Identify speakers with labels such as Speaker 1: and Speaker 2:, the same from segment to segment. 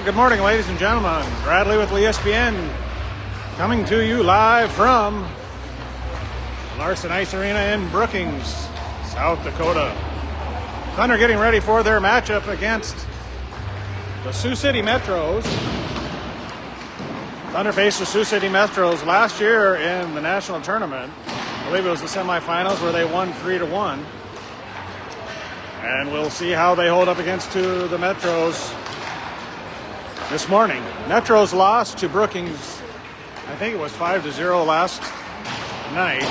Speaker 1: good morning, ladies and gentlemen. Bradley with LeeSPN, coming to you live from Larson Ice Arena in Brookings, South Dakota. Thunder getting ready for their matchup against the Sioux City Metros. Thunder faced the Sioux City Metros last year in the national tournament. I believe it was the semifinals where they won 3-1. And we'll see how they hold up against the Metros this morning. Metros lost to Brookings, I think it was 5-0 last night.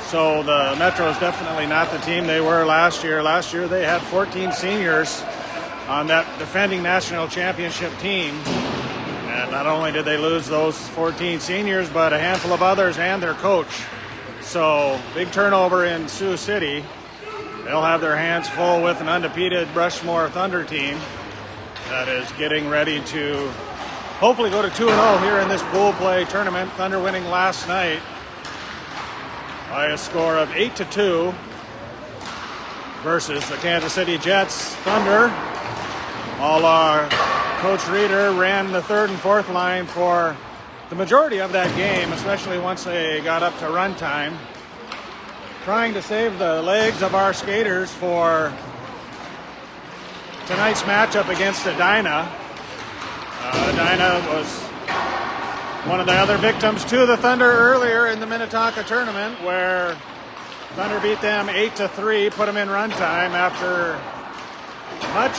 Speaker 1: So the Metros definitely not the team they were last year. Last year they had 14 seniors on that defending national championship team. And not only did they lose those 14 seniors, but a handful of others and their coach. So big turnover in Sioux City. They'll have their hands full with an undefeated Rushmore Thunder team that is getting ready to hopefully go to 2-0 here in this pool play tournament. Thunder winning last night by a score of 8-2 versus the Kansas City Jets. Thunder, Coach Reeder ran the third and fourth line for the majority of that game, especially once they got up to runtime, trying to save the legs of our skaters for tonight's matchup against Edina. Edina was one of the other victims to the Thunder earlier in the Minnetonka tournament, where Thunder beat them 8-3, put them in runtime after much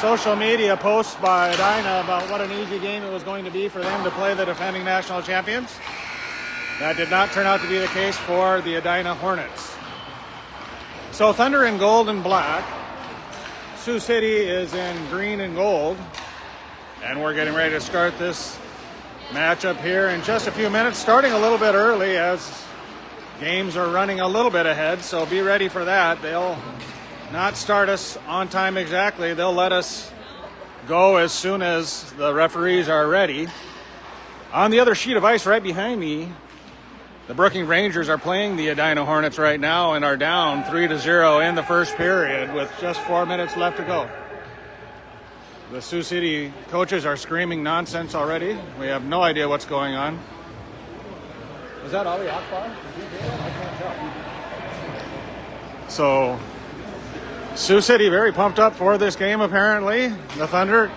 Speaker 1: social media posts by Edina about what an easy game it was going to be for them to play the defending national champions. That did not turn out to be the case for the Edina Hornets. So Thunder in gold and black. Sioux City is in green and gold. And we're getting ready to start this matchup here in just a few minutes, starting a little bit early as games are running a little bit ahead. So be ready for that. They'll not start us on time exactly. They'll let us go as soon as the referees are ready. On the other sheet of ice right behind me, the Brookings Rangers are playing the Edina Hornets right now and are down 3-0 in the first period with just 4 minutes left to go. The Sioux City coaches are screaming nonsense already. We have no idea what's going on. Is that Ali Akbar? I can't tell. So, Sioux City very pumped up for this game apparently. The Thunder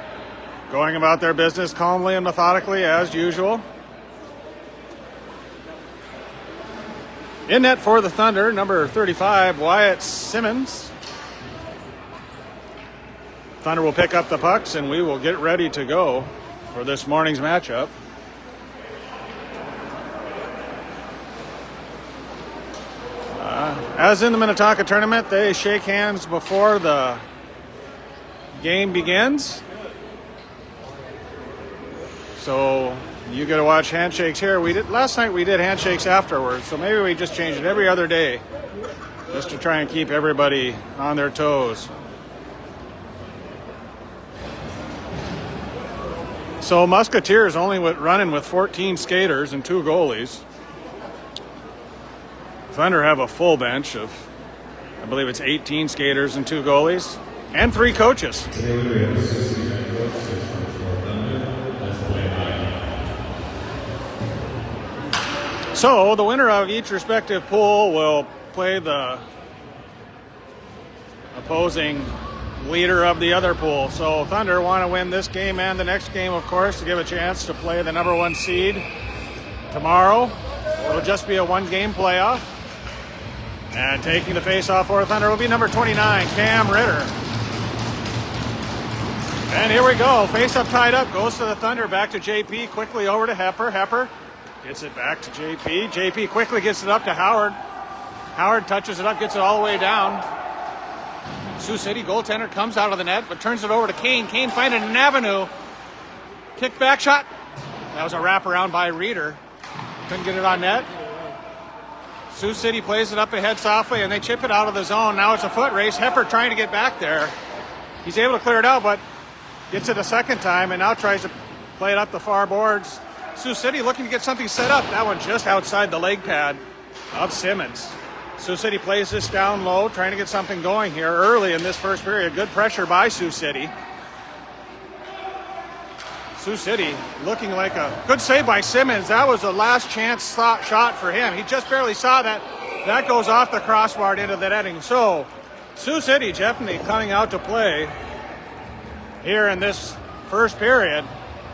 Speaker 1: going about their business calmly and methodically as usual. In net for the Thunder, number 35, Wyatt Simmons. Thunder will pick up the pucks and we will get ready to go for this morning's matchup. As in the Minnetonka tournament, they shake hands before the game begins. So you get to watch handshakes here. Last night we did handshakes afterwards, so maybe we just change it every other day just to try and keep everybody on their toes. So Musketeers only running with 14 skaters and 2 goalies. Thunder have a full bench of, I believe it's 18 skaters and 2 goalies and 3 coaches. So the winner of each respective pool will play the opposing leader of the other pool. So Thunder want to win this game and the next game, of course, to give a chance to play the number 1 seed tomorrow. It'll just be a 1-game playoff. And taking the face-off for Thunder will be number 29, Cam Ritter. And here we go. Face-up tied up. Goes to the Thunder. Back to JP. Quickly over to Hepper. Hepper gets it back to JP. JP quickly gets it up to Howard. Howard touches it up, gets it all the way down. Sioux City goaltender comes out of the net, but turns it over to Kane. Kane finding an avenue. Kick back shot. That was a wraparound by Reeder. Couldn't get it on net. Sioux City plays it up ahead softly, and they chip it out of the zone. Now it's a foot race. Hepper trying to get back there. He's able to clear it out, but gets it a second time, and now tries to play it up the far boards. Sioux City looking to get something set up. That one just outside the leg pad of Simmons. Sioux City plays this down low, trying to get something going here early in this first period. Good pressure by Sioux City. Sioux City looking like a good save by Simmons. That was a last chance shot for him. He just barely saw that. That goes off the crossbar into the netting. So Sioux City definitely coming out to play here in this first period.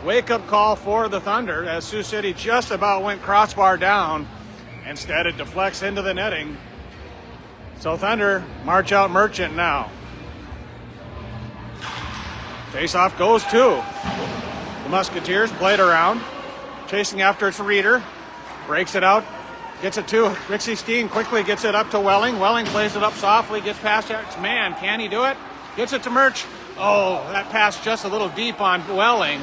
Speaker 1: Wake-up call for the Thunder as Sioux City just about went crossbar down. Instead, it deflects into the netting. So Thunder march out Merchant now. Face-off goes to the Musketeers. Played around. Chasing after its Reeder. Breaks it out. Gets it to Rixie Steen. Quickly gets it up to Welling. Welling plays it up softly. Gets past it. Man, can he do it? Gets it to Merch. Oh, that pass just a little deep on Welling.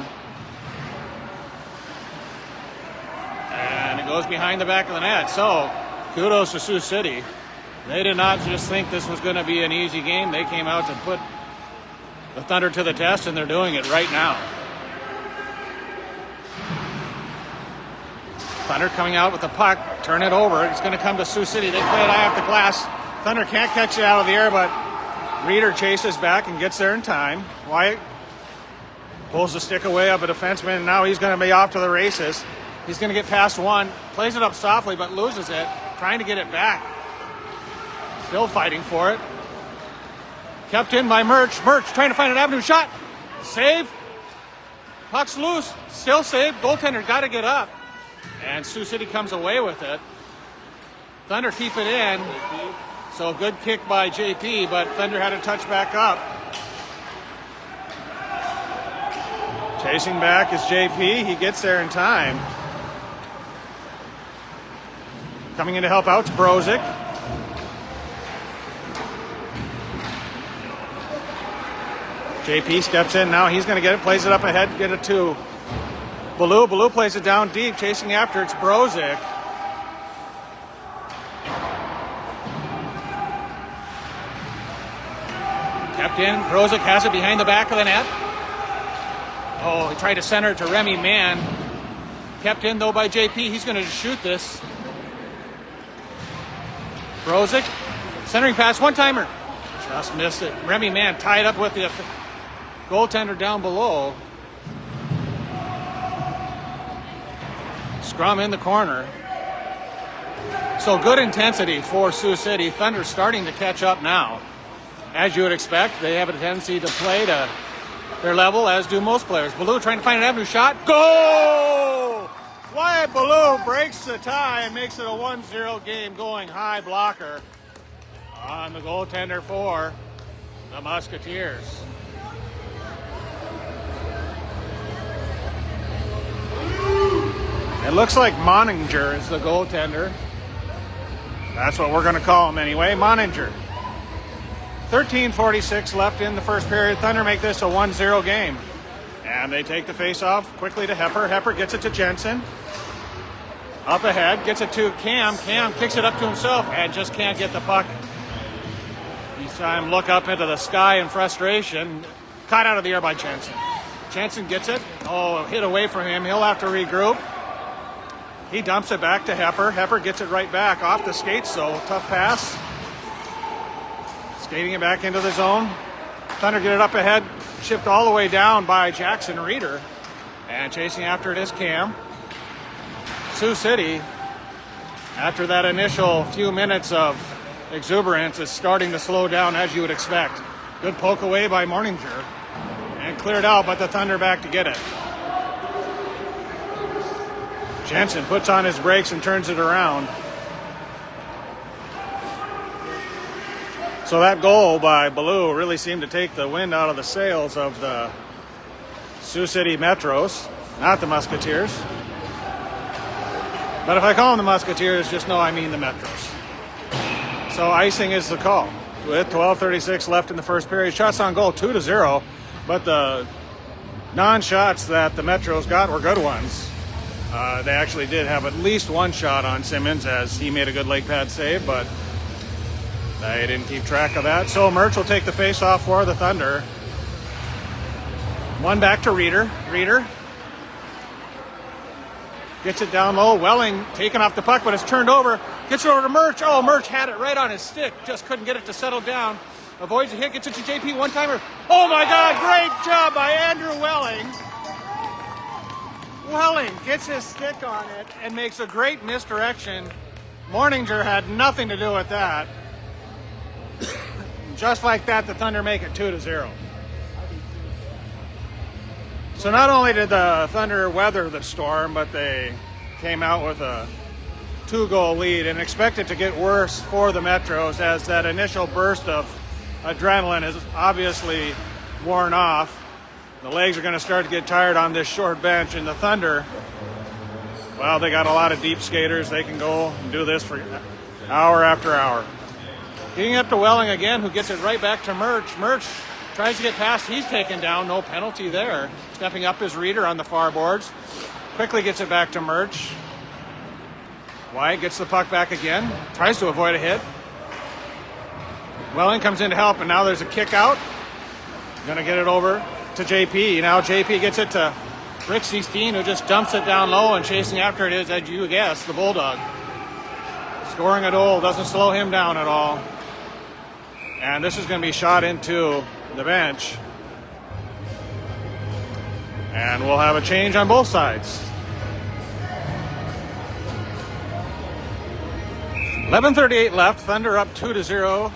Speaker 1: And it goes behind the back of the net. So, kudos to Sioux City. They did not just think this was going to be an easy game. They came out to put the Thunder to the test, and they're doing it right now. Thunder coming out with the puck. Turn it over. It's going to come to Sioux City. They play it eye off the glass. Thunder can't catch it out of the air, but Reeder chases back and gets there in time. Wyatt pulls the stick away of a defenseman, and now he's going to be off to the races. He's going to get past one, plays it up softly, but loses it, trying to get it back. Still fighting for it. Kept in by Merch. Merch trying to find an avenue shot. Save. Puck's loose. Still saved. Goaltender got to get up. And Sioux City comes away with it. Thunder keep it in. So good kick by JP, but Thunder had to touch back up. Chasing back is JP. He gets there in time. Coming in to help out to Brozic. JP steps in now. He's going to get it, plays it up ahead, get it to Baloo. Baloo plays it down deep, chasing after. It's Brozic. Kept in. Brozic has it behind the back of the net. Oh, he tried to center it to Remy Mann. Kept in, though, by JP. He's going to shoot this. Brozic, centering pass, one-timer. Just missed it. Remy Mann tied up with the goaltender down below. Scrum in the corner. So good intensity for Sioux City. Thunder starting to catch up now. As you would expect, they have a tendency to play to their level, as do most players. Baloo trying to find an avenue shot. Goal! Wyatt Baloo breaks the tie and makes it a 1-0 game, going high blocker on the goaltender for the Musketeers. It looks like Moninger is the goaltender. That's what we're going to call him anyway, Moninger. 13:46 left in the first period. Thunder make this a 1-0 game. And they take the face-off quickly to Hepper. Hepper gets it to Jensen. Up ahead, gets it to Cam. Cam kicks it up to himself and just can't get the puck. Each time look up into the sky in frustration. Caught out of the air by Jensen. Jensen gets it. Oh, hit away from him. He'll have to regroup. He dumps it back to Hepper. Hepper gets it right back off the skates, so tough pass. Skating it back into the zone. Thunder get it up ahead. Shipped all the way down by Jackson Reeder. And chasing after it is Cam. Sioux City, after that initial few minutes of exuberance, is starting to slow down as you would expect. Good poke away by Morninger. And cleared out, but the Thunder back to get it. Jensen puts on his brakes and turns it around. So that goal by Baloo really seemed to take the wind out of the sails of the Sioux City Metros, not the Musketeers. But if I call them the Musketeers, just know I mean the Metros. So icing is the call. With 12:36 left in the first period. Shots on goal 2-0, but the non-shots that the Metros got were good ones. They actually did have at least one shot on Simmons as he made a good leg pad save, but they didn't keep track of that. So Merch will take the face-off for the Thunder. One back to Reeder. Reeder gets it down low. Welling taking off the puck, but it's turned over. Gets it over to Merch. Oh, Merch had it right on his stick. Just couldn't get it to settle down. Avoids a hit. Gets it to JP. One-timer. Oh, my God. Great job by Andrew Welling. Welling gets his stick on it and makes a great misdirection. Morninger had nothing to do with that. Just like that, the Thunder make it 2-0. So not only did the Thunder weather the storm, but they came out with a 2-goal lead and expect it to get worse for the Metros as that initial burst of adrenaline is obviously worn off. The legs are going to start to get tired on this short bench, and the Thunder, well, they got a lot of deep skaters. They can go and do this for hour after hour. Getting up to Welling again, who gets it right back to Murch. Murch tries to get past. He's taken down. No penalty there. Stepping up his Reader on the far boards. Quickly gets it back to Murch. Wyatt gets the puck back again. Tries to avoid a hit. Welling comes in to help, and now there's a kick out. Going to get it over to JP. Now JP gets it to Rick Steen, who just dumps it down low, and chasing after it is, as you guess, the Bulldog. Scoring a goal doesn't slow him down at all. And this is going to be shot into the bench. And we'll have a change on both sides. 11:38 left. Thunder up 2-0.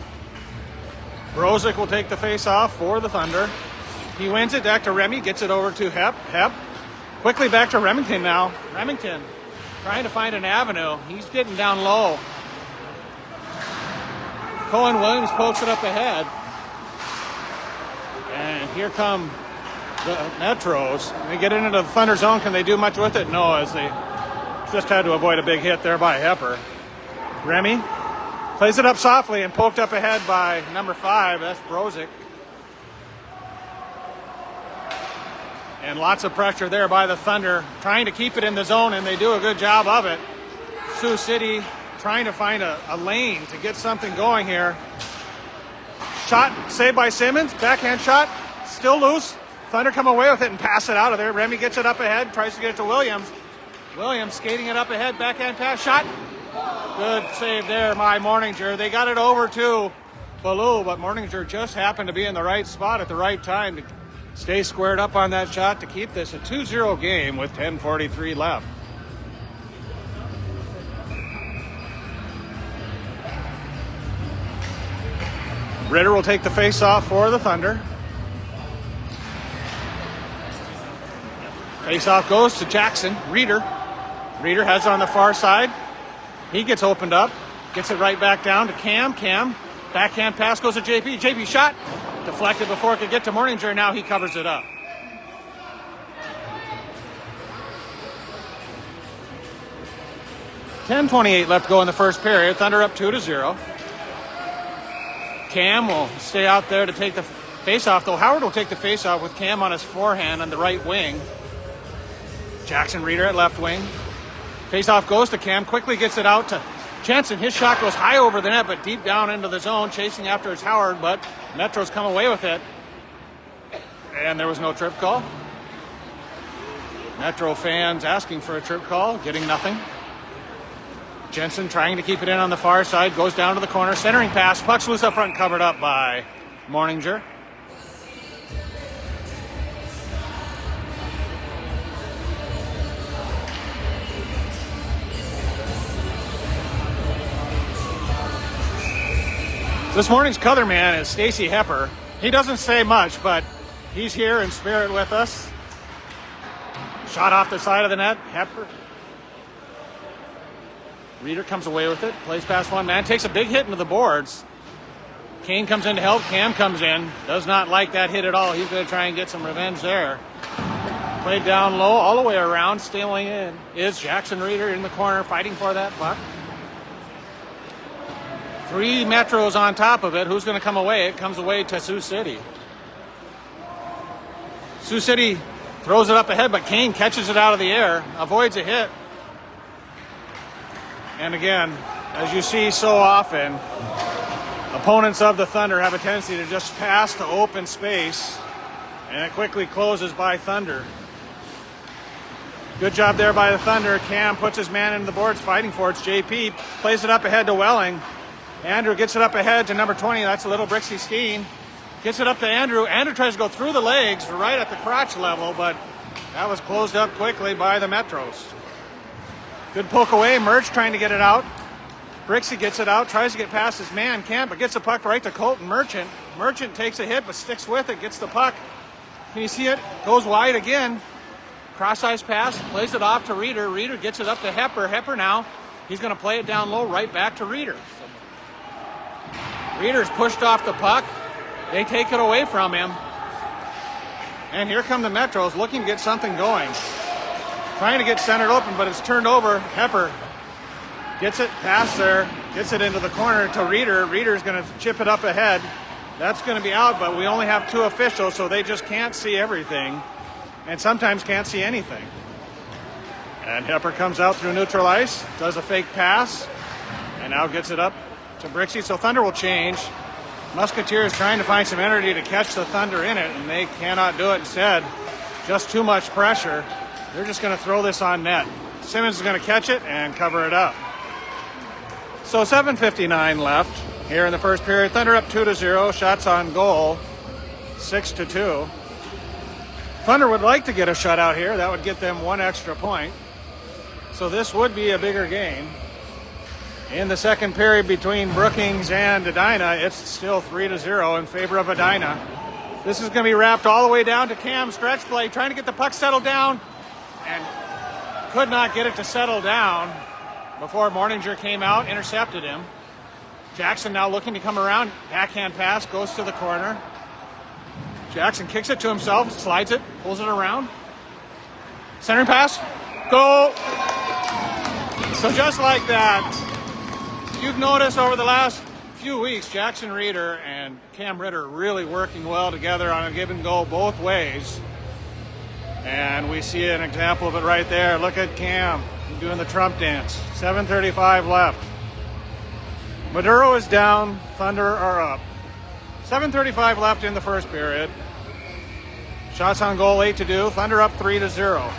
Speaker 1: Brozic will take the face-off for the Thunder. He wins it back to Remy, gets it over to Hep. Hep quickly back to Remington now. Remington trying to find an avenue. He's getting down low. Cohen Williams pokes it up ahead. And here come the Metros. They get into the Thunder zone. Can they do much with it? No, as they just had to avoid a big hit there by Hepper. Remy plays it up softly and poked up ahead by number 5. That's Brozic. And lots of pressure there by the Thunder, trying to keep it in the zone, and they do a good job of it. Sioux City trying to find a lane to get something going here. Shot saved by Simmons, backhand shot, still loose. Thunder come away with it and pass it out of there. Remy gets it up ahead, tries to get it to Williams. Williams skating it up ahead, backhand pass, shot. Good save there by Morninger. They got it over to Ballou, but Morninger just happened to be in the right spot at the right time to stay squared up on that shot to keep this a 2-0 game with 10:43 left. Ritter will take the face-off for the Thunder. Face-off goes to Jackson. Reader. Reader has it on the far side. He gets opened up. Gets it right back down to Cam. Cam. Backhand pass goes to JP. JP shot. Deflected before it could get to Morninger. Now he covers it up. $10:28 left to go in the first period. Thunder up 2-0. Cam will stay out there to take the face-off, though Howard will take the face-off with Cam on his forehand on the right wing. Jackson Reader at left wing. Face-off goes to Cam, quickly gets it out to Jensen. His shot goes high over the net, but deep down into the zone, chasing after his Howard, but Metros come away with it. And there was no trip call. Metro fans asking for a trip call, getting nothing. Jensen trying to keep it in on the far side, goes down to the corner, centering pass, puck's loose up front, covered up by Morninger. This morning's color man is Stacy Hepper. He doesn't say much, but he's here in spirit with us. Shot off the side of the net, Hepper. Reader comes away with it, plays past one man, takes a big hit into the boards. Kane comes in to help, Cam comes in, does not like that hit at all. He's going to try and get some revenge there. Played down low, all the way around, stealing in is Jackson Reader in the corner, fighting for that puck. 3 Metros on top of it. Who's going to come away? It comes away to Sioux City. Sioux City throws it up ahead, but Kane catches it out of the air, avoids a hit. And again, as you see so often, opponents of the Thunder have a tendency to just pass to open space, and it quickly closes by Thunder. Good job there by the Thunder. Cam puts his man into the boards, fighting for it. JP plays it up ahead to Welling. Andrew gets it up ahead to number 20. That's a little Brixie Steen. Gets it up to Andrew. Andrew tries to go through the legs right at the crotch level, but That was closed up quickly by the Metros. Good poke away. Merch trying to get it out. Brixie gets it out, tries to get past his man, can't, but gets the puck right to Colton Merchant. Merchant takes a hit, but sticks with it, gets the puck. Can you see it? Goes wide again. Cross-ice pass, plays it off to Reeder. Reeder gets it up to Hepper. Hepper now, he's going to play it down low, right back to Reeder. Reeder's pushed off the puck. They take it away from him. And here come the Metros looking to get something going. Trying to get centered open, but it's turned over. Hepper gets it past there, gets it into the corner to Reeder. Reeder's going to chip it up ahead. That's going to be out, but we only have 2 officials, so they just can't see everything and sometimes can't see anything. And Hepper comes out through neutral ice, does a fake pass, and now gets it up to Brixie. So Thunder will change. Musketeers trying to find some energy to catch the Thunder in it, and they cannot do it. Instead, just too much pressure. They're just going to throw this on net. Simmons is going to catch it and cover it up. So 7:59 left here in the first period. Thunder up 2-0. Shots on goal, 6-2. Thunder would like to get a shutout here. That would get them 1 extra point. So this would be a bigger game. In the second period between Brookings and Edina, it's still 3-0 in favor of Edina. This is going to be wrapped all the way down to Cam. Stretch play, trying to get the puck settled down, and could not get it to settle down before Morninger came out, intercepted him. Jackson now looking to come around. Backhand pass, goes to the corner. Jackson kicks it to himself, slides it, pulls it around. Centering pass, go! So just like that, you've noticed over the last few weeks, Jackson Reeder and Cam Ritter really working well together on a give and go both ways. And we see an example of it right there. Look at Cam doing the Trump dance. 7:35 left. Maduro is down, Thunder are up. 7:35 left in the first period. Shots on goal, 8-2. Thunder up 3-0.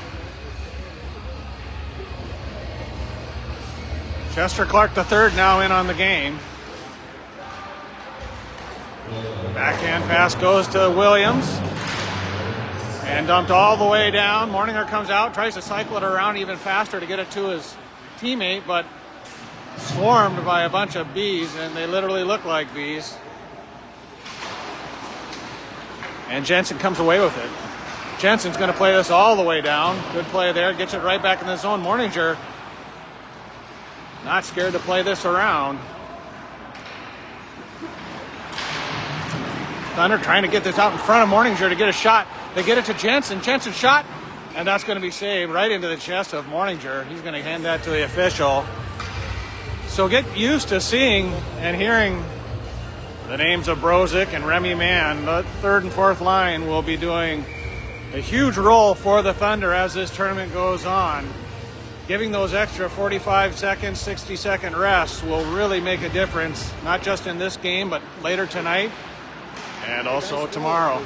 Speaker 1: Chester Clark III now in on the game. Backhand pass goes to Williams. And dumped all the way down. Morninger comes out, tries to cycle it around even faster to get it to his teammate, but swarmed by a bunch of bees, and they literally look like bees. And Jensen comes away with it. Jensen's going to play this all the way down. Good play there. Gets it right back in the zone. Morninger not scared to play this around. Thunder trying to get this out in front of Morninger to get a shot. They get it to Jensen. Jensen shot, and that's going to be saved right into the chest of Morninger. He's going to hand that to the official. So get used to seeing and hearing the names of Brozic and Remy Mann. The third and fourth line will be doing a huge role for the Thunder as this tournament goes on. Giving those extra 45-second, 60-second rests will really make a difference, not just in this game, but later tonight and also tomorrow.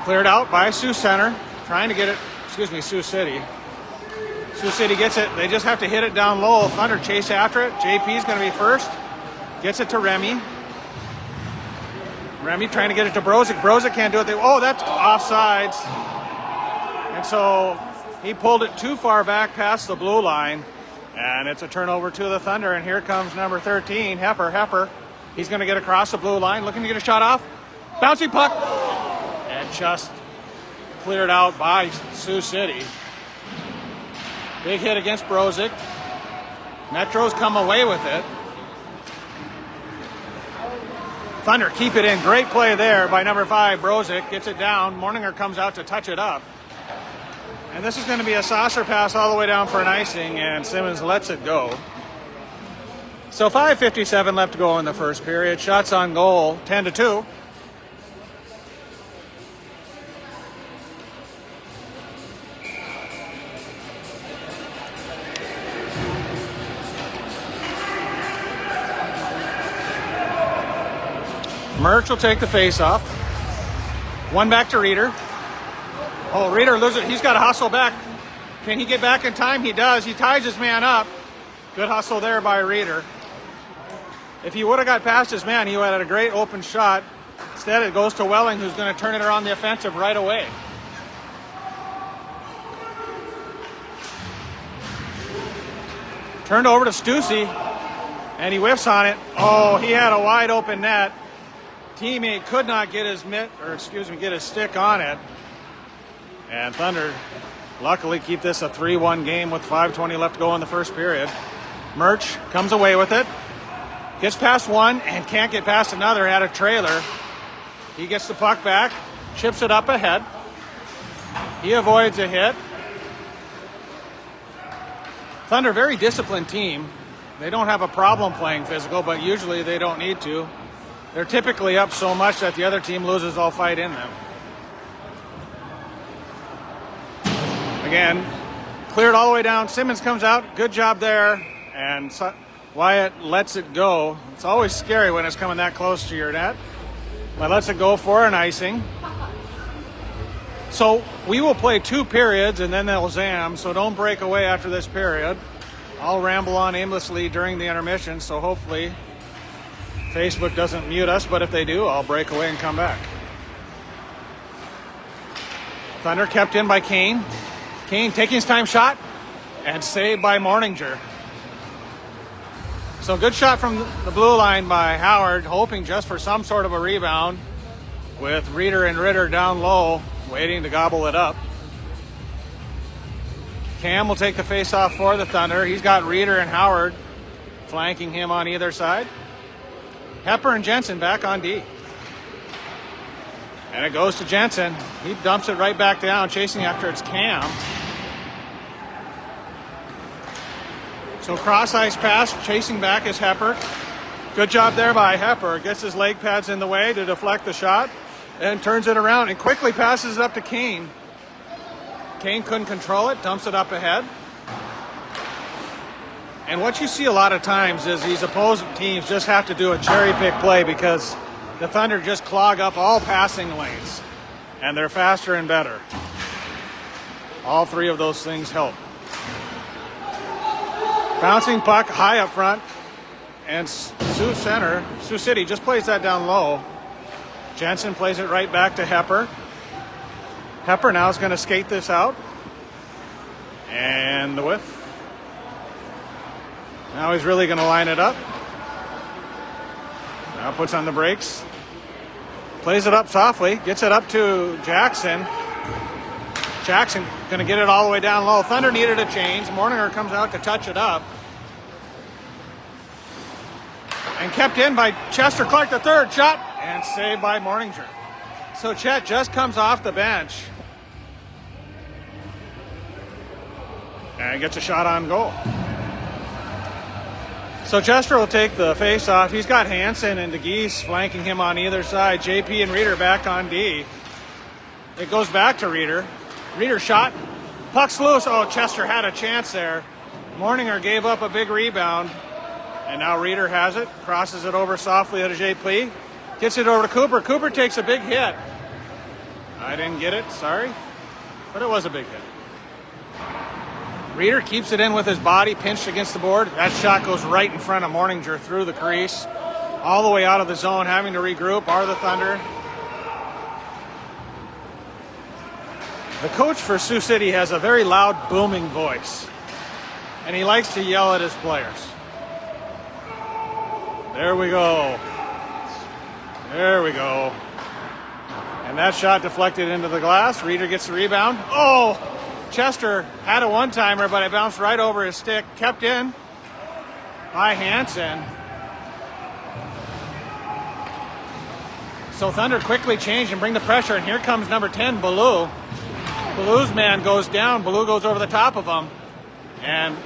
Speaker 1: Cleared out by Sioux Center, trying to get it, Sioux City. Sioux City gets it. They just have to hit it down low. Thunder chase after it. JP's going to be first. Gets it to Remy. Remy trying to get it to Brozic. Brozic can't do it. Oh, that's offsides. And so he pulled it too far back past the blue line. And it's a turnover to the Thunder. And here comes number 13, Hepper. He's going to get across the blue line, looking to get a shot off. Bouncing puck. And just cleared out by Sioux City. Big hit against Brozic. Metros come away with it. Thunder keep it in. Great play there by number 5, Brozic. Gets it down. Morninger comes out to touch it up. And this is going to be a saucer pass all the way down for an icing, and Simmons lets it go. So 5:57 left to go in the first period. Shots on goal, 10-2. Merch will take the face-off. One back to Reeder. Oh, Reeder loses it. He's got to hustle back. Can he get back in time? He does. He ties his man up. Good hustle there by Reeder. If he would have got past his man, he would have had a great open shot. Instead, it goes to Welling, who's going to turn it around the offensive right away. Turned over to Stussy, and he whiffs on it. Oh, he had a wide open net. Teammate could not get his get his stick on it. And Thunder luckily keep this a 3-1 game with 5:20 left to go in the first period. Murch comes away with it. Gets past one and can't get past another. Had a trailer. He gets the puck back, chips it up ahead. He avoids a hit. Thunder, very disciplined team. They don't have a problem playing physical, but usually they don't need to. They're typically up so much that the other team loses all fight in them. Again, cleared all the way down. Simmons comes out. Good job there. And Wyatt lets it go. It's always scary when it's coming that close to your net. But lets it go for an icing. So we will play 2 periods and then they'll zam. So don't break away after this period. I'll ramble on aimlessly during the intermission. So hopefully Facebook doesn't mute us. But if they do, I'll break away and come back. Thunder kept in by Kane. Kane taking his time shot and saved by Morninger. So good shot from the blue line by Howard, hoping just for some sort of a rebound with Reeder and Ritter down low, waiting to gobble it up. Cam will take the face-off for the Thunder. He's got Reeder and Howard flanking him on either side. Hepper and Jensen back on D. And it goes to Jensen. He dumps it right back down, chasing after it's Cam. So cross-ice pass, chasing back is Hepper. Good job there by Hepper. Gets his leg pads in the way to deflect the shot and turns it around and quickly passes it up to Kane. Kane couldn't control it, dumps it up ahead. And what you see a lot of times is these opposing teams just have to do a cherry-pick play because the Thunder just clog up all passing lanes and they're faster and better. All 3 of those things help. Bouncing puck high up front, and Sioux City just plays that down low. Jensen plays it right back to Hepper. Hepper now is going to skate this out. And the whiff. Now he's really going to line it up. Now puts on the brakes. Plays it up softly, gets it up to Jackson. Jackson going to get it all the way down low. Thunder needed a change. Morninger comes out to touch it up. And kept in by Chester Clark, the third shot, and saved by Morninger. So Chet just comes off the bench and gets a shot on goal. So Chester will take the face off. He's got Hansen and DeGeese flanking him on either side. JP and Reeder back on D. It goes back to Reeder. Reeder shot. Puck's loose. Oh, Chester had a chance there. Morninger gave up a big rebound. And now Reeder has it. Crosses it over softly to JP. Gets it over to Cooper. Cooper takes a big hit. I didn't get it. Sorry. But it was a big hit. Reeder keeps it in with his body pinched against the board. That shot goes right in front of Morninger through the crease. All the way out of the zone, having to regroup are the Thunder. The coach for Sioux City has a very loud, booming voice. And he likes to yell at his players. There we go. There we go. And that shot deflected into the glass. Reeder gets the rebound. Oh! Chester had a one-timer, but it bounced right over his stick. Kept in by Hansen. So Thunder quickly change and bring the pressure, and here comes number 10, Ballou. Ballou's man goes down. Ballou goes over the top of him. And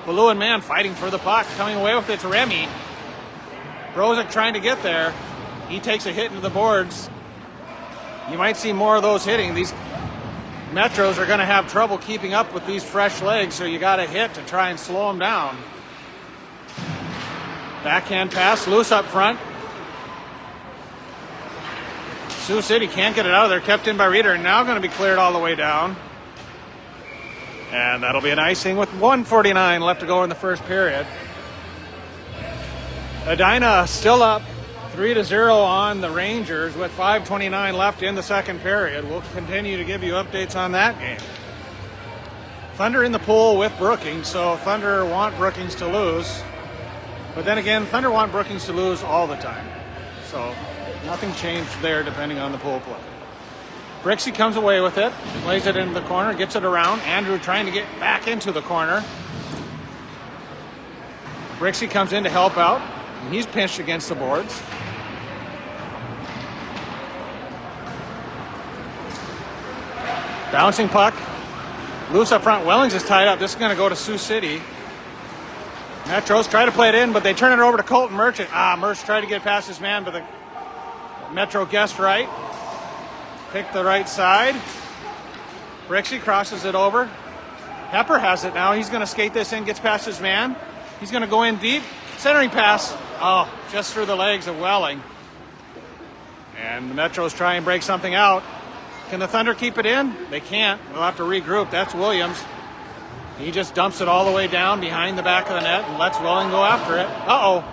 Speaker 1: Ballou and man fighting for the puck. Coming away with it to Remy. Brozic trying to get there. He takes a hit into the boards. You might see more of those hitting. These Metros are going to have trouble keeping up with these fresh legs, so you got to hit to try and slow them down. Backhand pass, loose up front. Sioux City can't get it out of there, kept in by Reeder, and now going to be cleared all the way down. And that'll be an icing with 1:49 left to go in the first period. Edina still up 3-0 on the Rangers with 5:29 left in the second period. We'll continue to give you updates on that game. Thunder in the pool with Brookings, so Thunder want Brookings to lose. But then again, Thunder want Brookings to lose all the time. So nothing changed there depending on the pool play. Brixie comes away with it, lays it into the corner, gets it around. Andrew trying to get back into the corner. Brixie comes in to help out, and he's pinched against the boards. Bouncing puck. Loose up front. Wellings is tied up. This is going to go to Sioux City. Metros try to play it in, but they turn it over to Colton Merchant. Merch tried to get past his man, but the Metro guessed right. Picked the right side. Brixie crosses it over. Pepper has it now. He's going to skate this in, gets past his man. He's going to go in deep. Centering pass. Oh, just through the legs of Welling. And the Metros try and break something out. Can the Thunder keep it in? They can't. We'll have to regroup. That's Williams. He just dumps it all the way down behind the back of the net and lets Welling go after it. Uh-oh.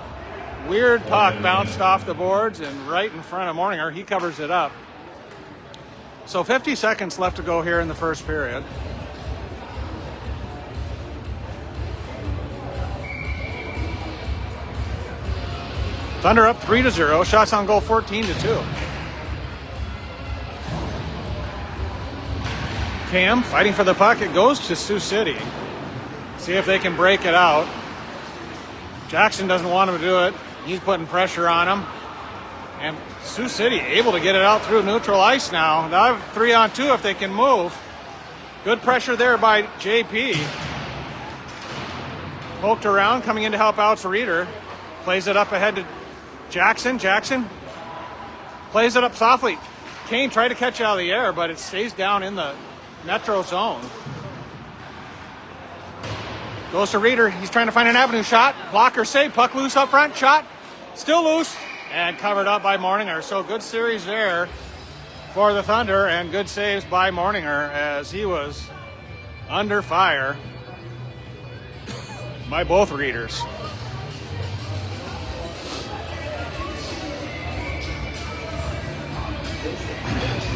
Speaker 1: Weird puck bounced off the boards and right in front of Morninger. He covers it up. So 50 seconds left to go here in the first period. Thunder up 3-0. Shots on goal 14-2. Cam fighting for the puck. It goes to Sioux City. See if they can break it out. Jackson doesn't want him to do it. He's putting pressure on him. And Sioux City able to get it out through neutral ice now. Now 3-on-2 if they can move. Good pressure there by JP. Poked around, coming in to help out Reeder. Plays it up ahead to Jackson. Jackson plays it up softly. Kane tried to catch it out of the air, but it stays down in the Metro zone. Goes to Reeder. He's trying to find an avenue shot. Blocker save. Puck loose up front. Shot. Still loose. And covered up by Morninger. So good series there for the Thunder. And good saves by Morninger as he was under fire by both Reeders.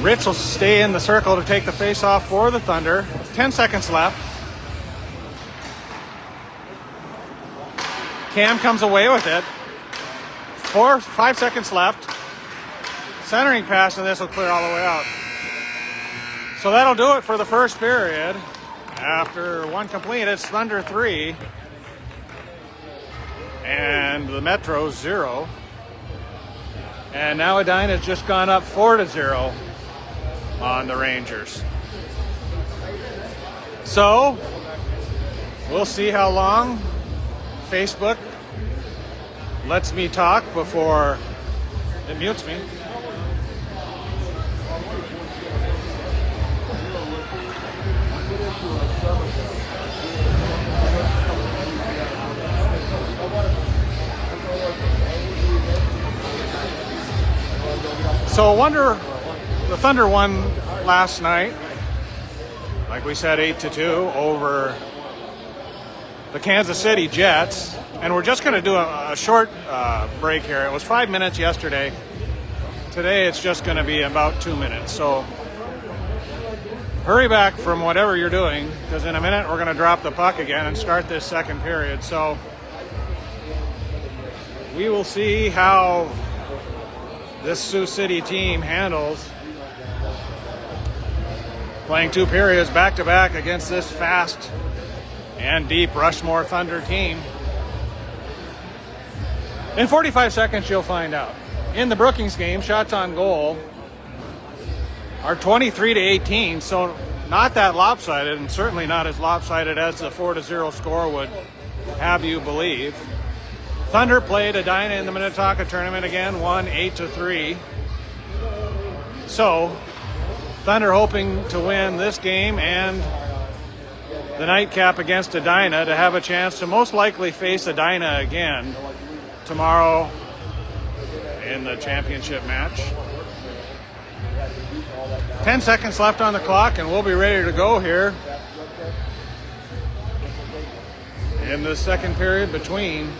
Speaker 1: Ritz will stay in the circle to take the face-off for the Thunder. 10 seconds left. Cam comes away with it. 5 seconds left. Centering pass, and this will clear all the way out. So that'll do it for the first period. After one complete, it's Thunder 3 and the Metro 0. And now Edina's just gone up 4-0 on the Rangers. So we'll see how long Facebook lets me talk before it mutes me. So I wonder, the Thunder won last night, like we said, 8-2 over the Kansas City Jets. And we're just going to do a short break here. It was 5 minutes yesterday. Today it's just going to be about 2 minutes. So hurry back from whatever you're doing, because in a minute we're going to drop the puck again and start this second period. So we will see how this Sioux City team handles playing 2 periods back-to-back against this fast and deep Rushmore Thunder team. In 45 seconds, you'll find out. In the Brookings game, shots on goal are 23-18, so not that lopsided, and certainly not as lopsided as the 4-0 score would have you believe. Thunder played Edina in the Minnetonka tournament again, won 8-3. So Thunder hoping to win this game and the nightcap against Edina to have a chance to most likely face Edina again tomorrow in the championship match. 10 seconds left on the clock and we'll be ready to go here in the second period between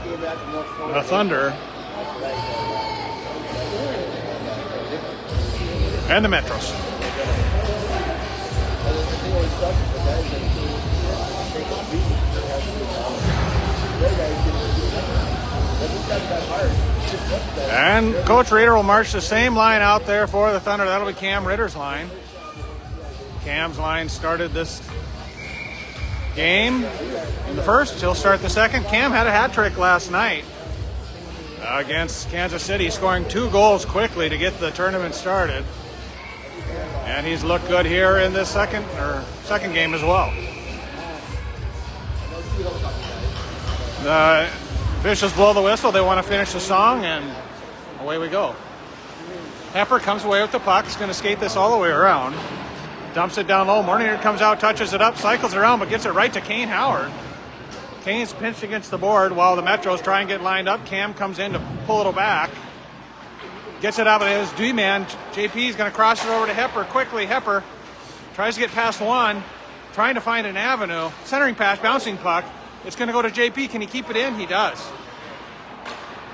Speaker 1: the Thunder and the Metros. And Coach Reeder will march the same line out there for the Thunder. That'll be Cam Ritter's line. Cam's line started this game in the first. He'll start the second. Cam had a hat trick last night against Kansas City, scoring 2 goals quickly to get the tournament started. And he's looked good here in this second game as well. The officials blow the whistle. They want to finish the song, and away we go. Hepper comes away with the puck. He's going to skate this all the way around. Dumps it down low. Morninger comes out, touches it up, cycles around, but gets it right to Kane Howard. Kane's pinched against the board while the Metros try and get lined up. Cam comes in to pull it back. Gets it out of his D-man. JP is going to cross it over to Hepper quickly. Hepper tries to get past one, trying to find an avenue. Centering pass, bouncing puck. It's going to go to JP. Can he keep it in? He does.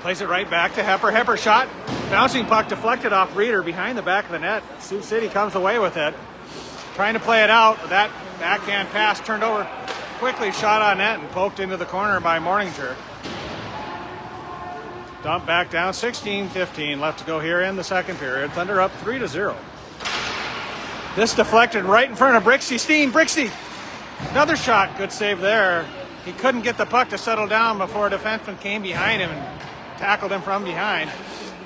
Speaker 1: Plays it right back to Hepper. Hepper shot. Bouncing puck deflected off Reeder behind the back of the net. Sioux City comes away with it. Trying to play it out. That backhand pass turned over quickly, shot on net and poked into the corner by Morninger. Dump back down, 16-15 left to go here in the second period. Thunder up 3-0. This deflected right in front of Brixie. Steen, Brixie. Another shot, good save there. He couldn't get the puck to settle down before a defenseman came behind him and tackled him from behind.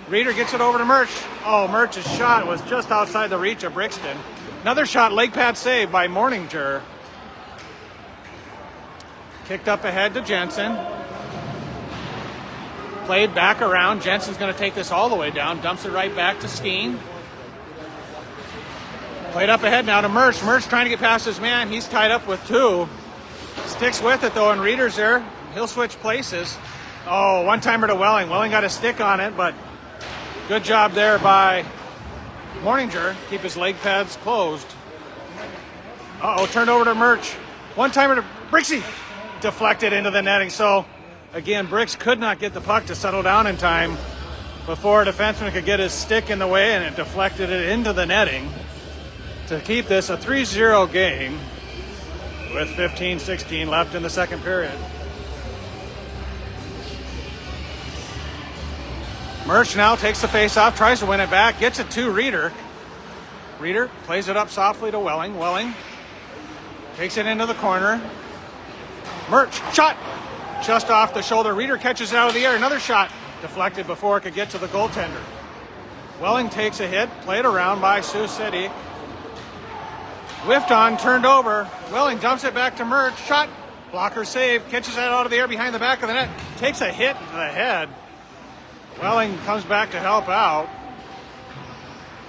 Speaker 1: Reeder gets it over to Murch. Oh, Murch's shot was just outside the reach of Brixton. Another shot, leg pad save by Morninger. Kicked up ahead to Jensen. Played back around. Jensen's going to take this all the way down. Dumps it right back to Steen. Played up ahead now to Murch. Murch trying to get past his man. He's tied up with 2. Sticks with it though, and Reeder's there. He'll switch places. Oh, one-timer to Welling. Welling got a stick on it, but good job there by Morninger. Keep his leg pads closed. Uh-oh, turned over to Murch. One-timer to Brixie. Deflected into the netting. So, again, Brix could not get the puck to settle down in time before a defenseman could get his stick in the way, and it deflected it into the netting to keep this a 3-0 game with 15-16 left in the second period. Murch now takes the face-off, tries to win it back, gets it to Reeder. Reeder plays it up softly to Welling. Welling takes it into the corner. Murch, shot! Just off the shoulder. Reeder catches it out of the air. Another shot deflected before it could get to the goaltender. Welling takes a hit, played around by Sioux City. Whiffed on, turned over. Welling dumps it back to Murch. Shot, blocker save, catches it out of the air behind the back of the net. Takes a hit to the head. Welling comes back to help out.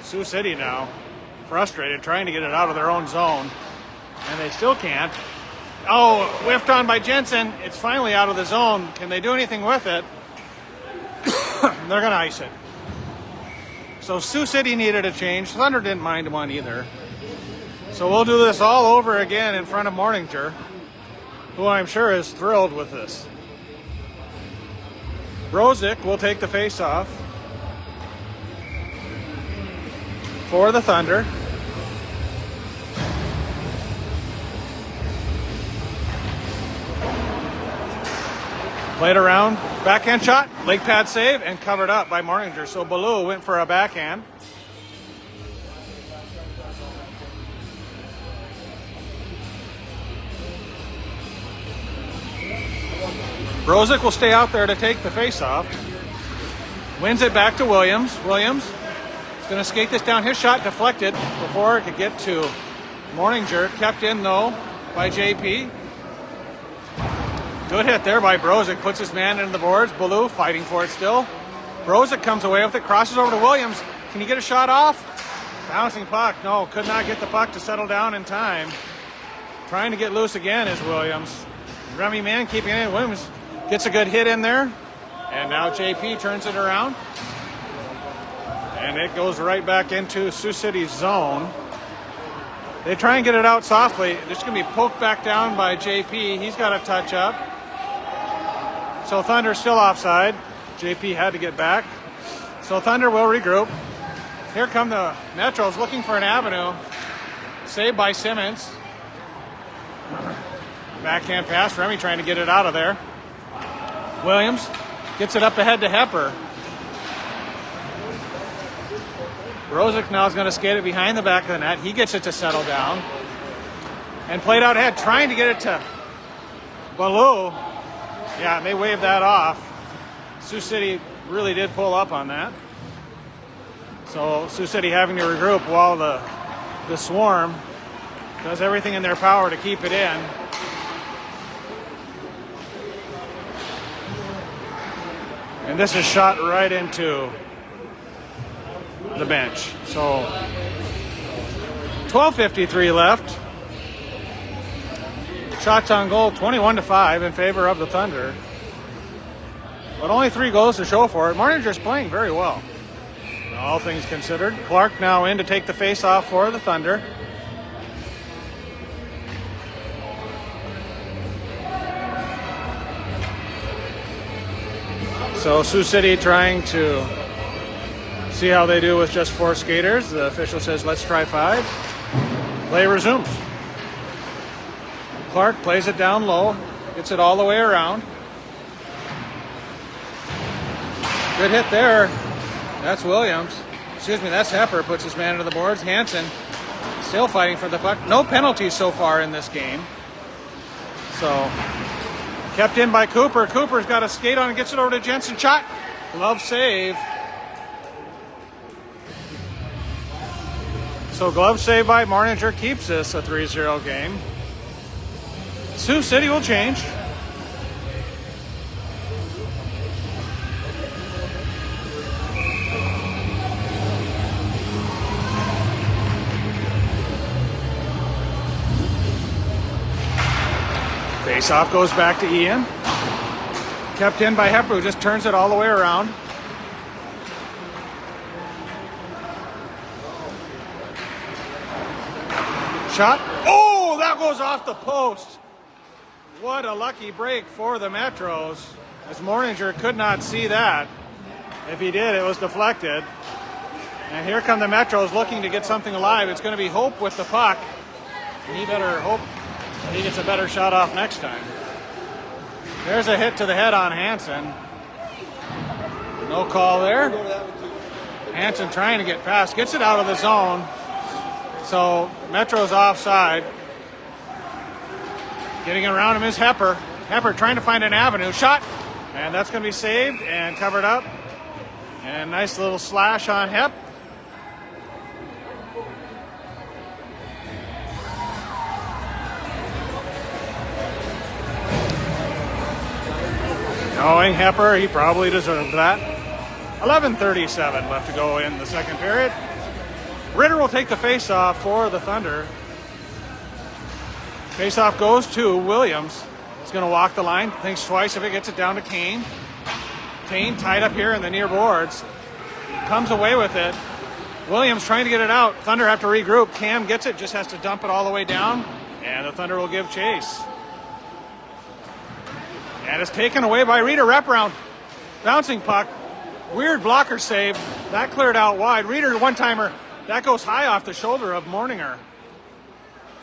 Speaker 1: Sioux City now frustrated, trying to get it out of their own zone. And they still can't. Oh, whiffed on by Jensen. It's finally out of the zone. Can they do anything with it? They're going to ice it. So Sioux City needed a change. Thunder didn't mind one either. So we'll do this all over again in front of Morninger, who I'm sure is thrilled with this. Brozick will take the face-off for the Thunder. Played around, backhand shot, leg pad save, and covered up by Morninger. So Ballou went for a backhand. Brozick will stay out there to take the face-off. Wins it back to Williams. Williams is going to skate this down. His shot deflected before it could get to Morninger. Kept in, though, by JP. Good hit there by Brozick. Puts his man into the boards. Ballou fighting for it still. Brozick comes away with it. Crosses over to Williams. Can he get a shot off? Bouncing puck. No, could not get the puck to settle down in time. Trying to get loose again is Williams. Remy Mann keeping it in. Williams gets a good hit in there. And now JP turns it around. And it goes right back into Sioux City's zone. They try and get it out softly. It's going to be poked back down by JP. He's got a touch up. So Thunder still offside. JP had to get back. So Thunder will regroup. Here come the Metros looking for an avenue. Saved by Simmons. Backhand pass. Remy trying to get it out of there. Williams gets it up ahead to Hepper. Rosick now is going to skate it behind the back of the net. He gets it to settle down. And played out ahead, trying to get it to Baloo. Yeah, they waved that off. Sioux City really did pull up on that. So Sioux City having to regroup while the Swarm does everything in their power to keep it in. And this is shot right into the bench. So 12:53 left. Shots on goal 21-5 in favor of the Thunder. But only 3 goals to show for it. Martinger's playing very well, all things considered. Clark now in to take the face-off for the Thunder. So Sioux City trying to see how they do with just 4 skaters. The official says, let's try 5. Play resumes. Clark plays it down low, gets it all the way around. Good hit there. That's Williams. Excuse me, that's Hepper. Puts his man into the boards. Hansen still fighting for the puck. No penalties so far in this game. So kept in by Cooper. Cooper's got a skate on and gets it over to Jensen. Shot. Glove save. So glove save by Marninger keeps this a 3-0 game. Sioux City will change. Face-off goes back to Ian. Kept in by Hepper, who just turns it all the way around. Shot. Oh, that goes off the post. What a lucky break for the Metros, as Morninger could not see that. If he did, it was deflected. And here come the Metros looking to get something alive. It's going to be Hope with the puck. And he better hope he gets a better shot off next time. There's a hit to the head on Hansen. No call there. Hansen trying to get past, gets it out of the zone. So Metro's offside. Getting around him is Hepper. Hepper trying to find an avenue. Shot. And that's going to be saved and covered up. And nice little slash on Hep. Knowing Hepper, he probably deserved that. 11:37 left to go in the second period. Ritter will take the face-off for the Thunder. Face-off goes to Williams. He's going to walk the line. Thinks twice if it gets it down to Kane. Kane tied up here in the near boards. Comes away with it. Williams trying to get it out. Thunder have to regroup. Cam gets it, just has to dump it all the way down. And the Thunder will give chase. And it's taken away by Reeder. Wraparound. Bouncing puck. Weird blocker save. That cleared out wide. Reeder, one-timer. That goes high off the shoulder of Morninger.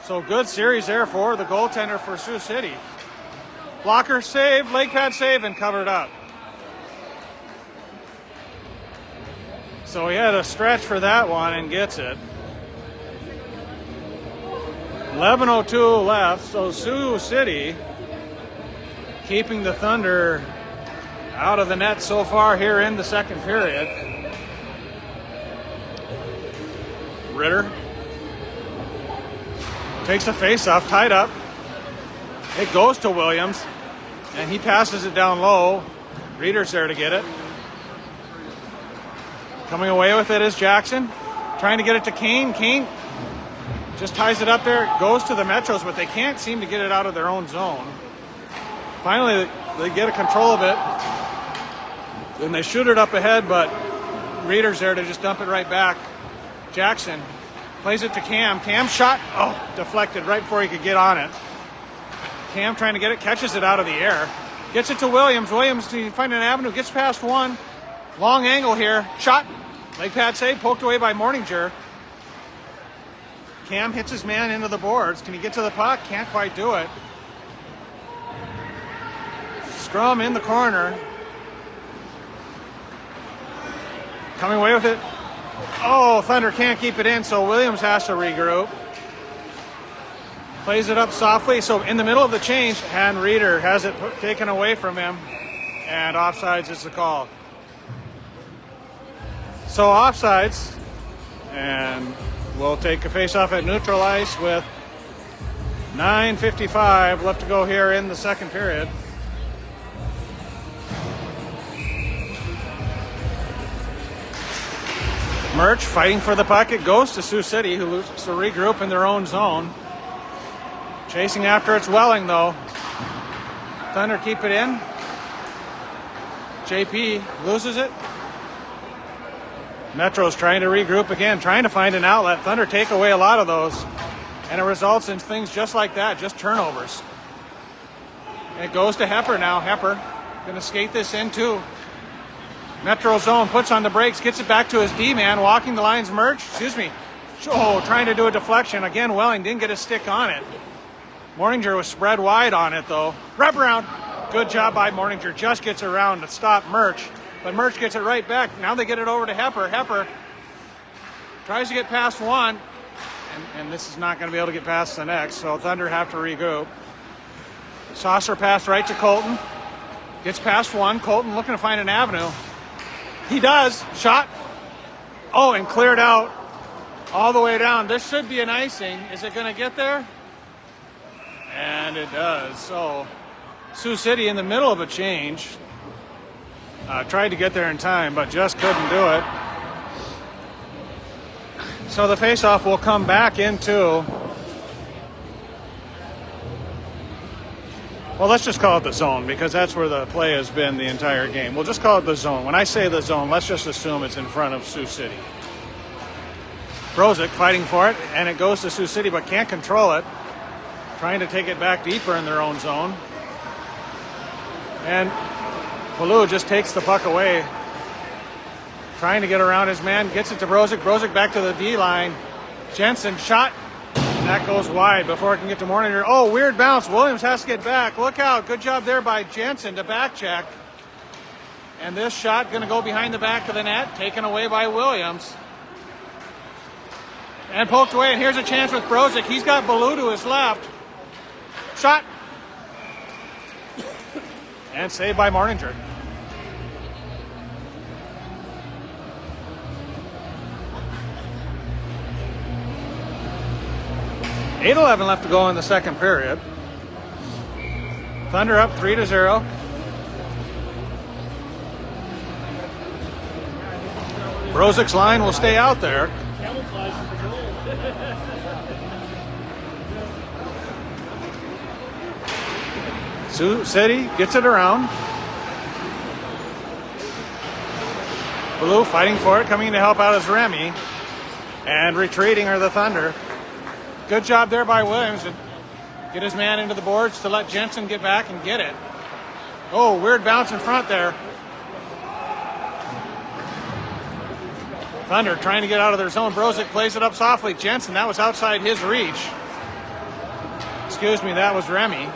Speaker 1: So good series there for the goaltender for Sioux City. Blocker save, leg pad save, and covered up. So he had a stretch for that one and gets it. 11:02 left, so Sioux City keeping the Thunder out of the net so far here in the second period. Ritter takes the face-off, tied up. It goes to Williams, and he passes it down low. Reeder's there to get it. Coming away with it is Jackson. Trying to get it to Kane. Kane just ties it up there. Goes to the Metros, but they can't seem to get it out of their own zone. Finally, they get a control of it. Then they shoot it up ahead, but Reeder's there to just dump it right back. Jackson plays it to Cam. Cam shot. Oh, deflected right before he could get on it. Cam trying to get it, catches it out of the air. Gets it to Williams. Williams to find an avenue. Gets past one. Long angle here. Shot. Leg pad save. Poked away by Morninger. Cam hits his man into the boards. Can he get to the puck? Can't quite do it. Scrum in the corner. Coming away with it. Oh, Thunder can't keep it in, so Williams has to regroup. Plays it up softly, so in the middle of the change, and Reeder has it taken away from him, and offsides is the call. So offsides, and we'll take a face-off at neutral ice with 9:55 left to go here in the second period. Murch fighting for the puck. It goes to Sioux City, who loses to regroup in their own zone. Chasing after it's Welling, though. Thunder keep it in. JP loses it. Metro's trying to regroup again, trying to find an outlet. Thunder take away a lot of those, and it results in things just like that, just turnovers. It goes to Hepper now. Hepper going to skate this in too. Metro zone, puts on the brakes, gets it back to his D-man, walking the lines. Murch, trying to do a deflection. Again, Welling didn't get a stick on it. Morninger was spread wide on it, though. Wrap around. Good job by Morninger. Just gets around to stop Murch. But Murch gets it right back. Now they get it over to Hepper. Hepper tries to get past one. And this is not going to be able to get past the next. So Thunder have to regroup. Saucer pass right to Colton. Gets past one. Colton looking to find an avenue. He does. Shot. Oh, and cleared out all the way down. This should be an icing. Is it going to get there? And it does. So Sioux City in the middle of a change. Tried to get there in time, but just couldn't do it. So the faceoff will come back into, well, let's just call it the zone, because that's where the play has been the entire game. We'll just call it the zone. When I say the zone, let's just assume it's in front of Sioux City. Brozic fighting for it, and it goes to Sioux City, but can't control it. Trying to take it back deeper in their own zone. And Ballou just takes the puck away. Trying to get around his man, gets it to Brozic. Brozic back to the D-line. Jensen shot. That goes wide before it can get to Morninger. Oh, weird bounce. Williams has to get back. Look out. Good job there by Jensen to back check. And this shot going to go behind the back of the net. Taken away by Williams. And poked away. And here's a chance with Brozic. He's got Ballou to his left. Shot. And saved by Morninger. .8:11 left to go in the second period. Thunder up 3-0. Brozic's line will stay out there. Sioux City gets it around. Ballou fighting for it, coming in to help out is Remy. And retreating are the Thunder. Good job there by Williams to get his man into the boards to let Jensen get back and get it. Oh, weird bounce in front there. Thunder trying to get out of their zone. Brozic plays it up softly. Jensen, that was outside his reach. Excuse me, that was Remy.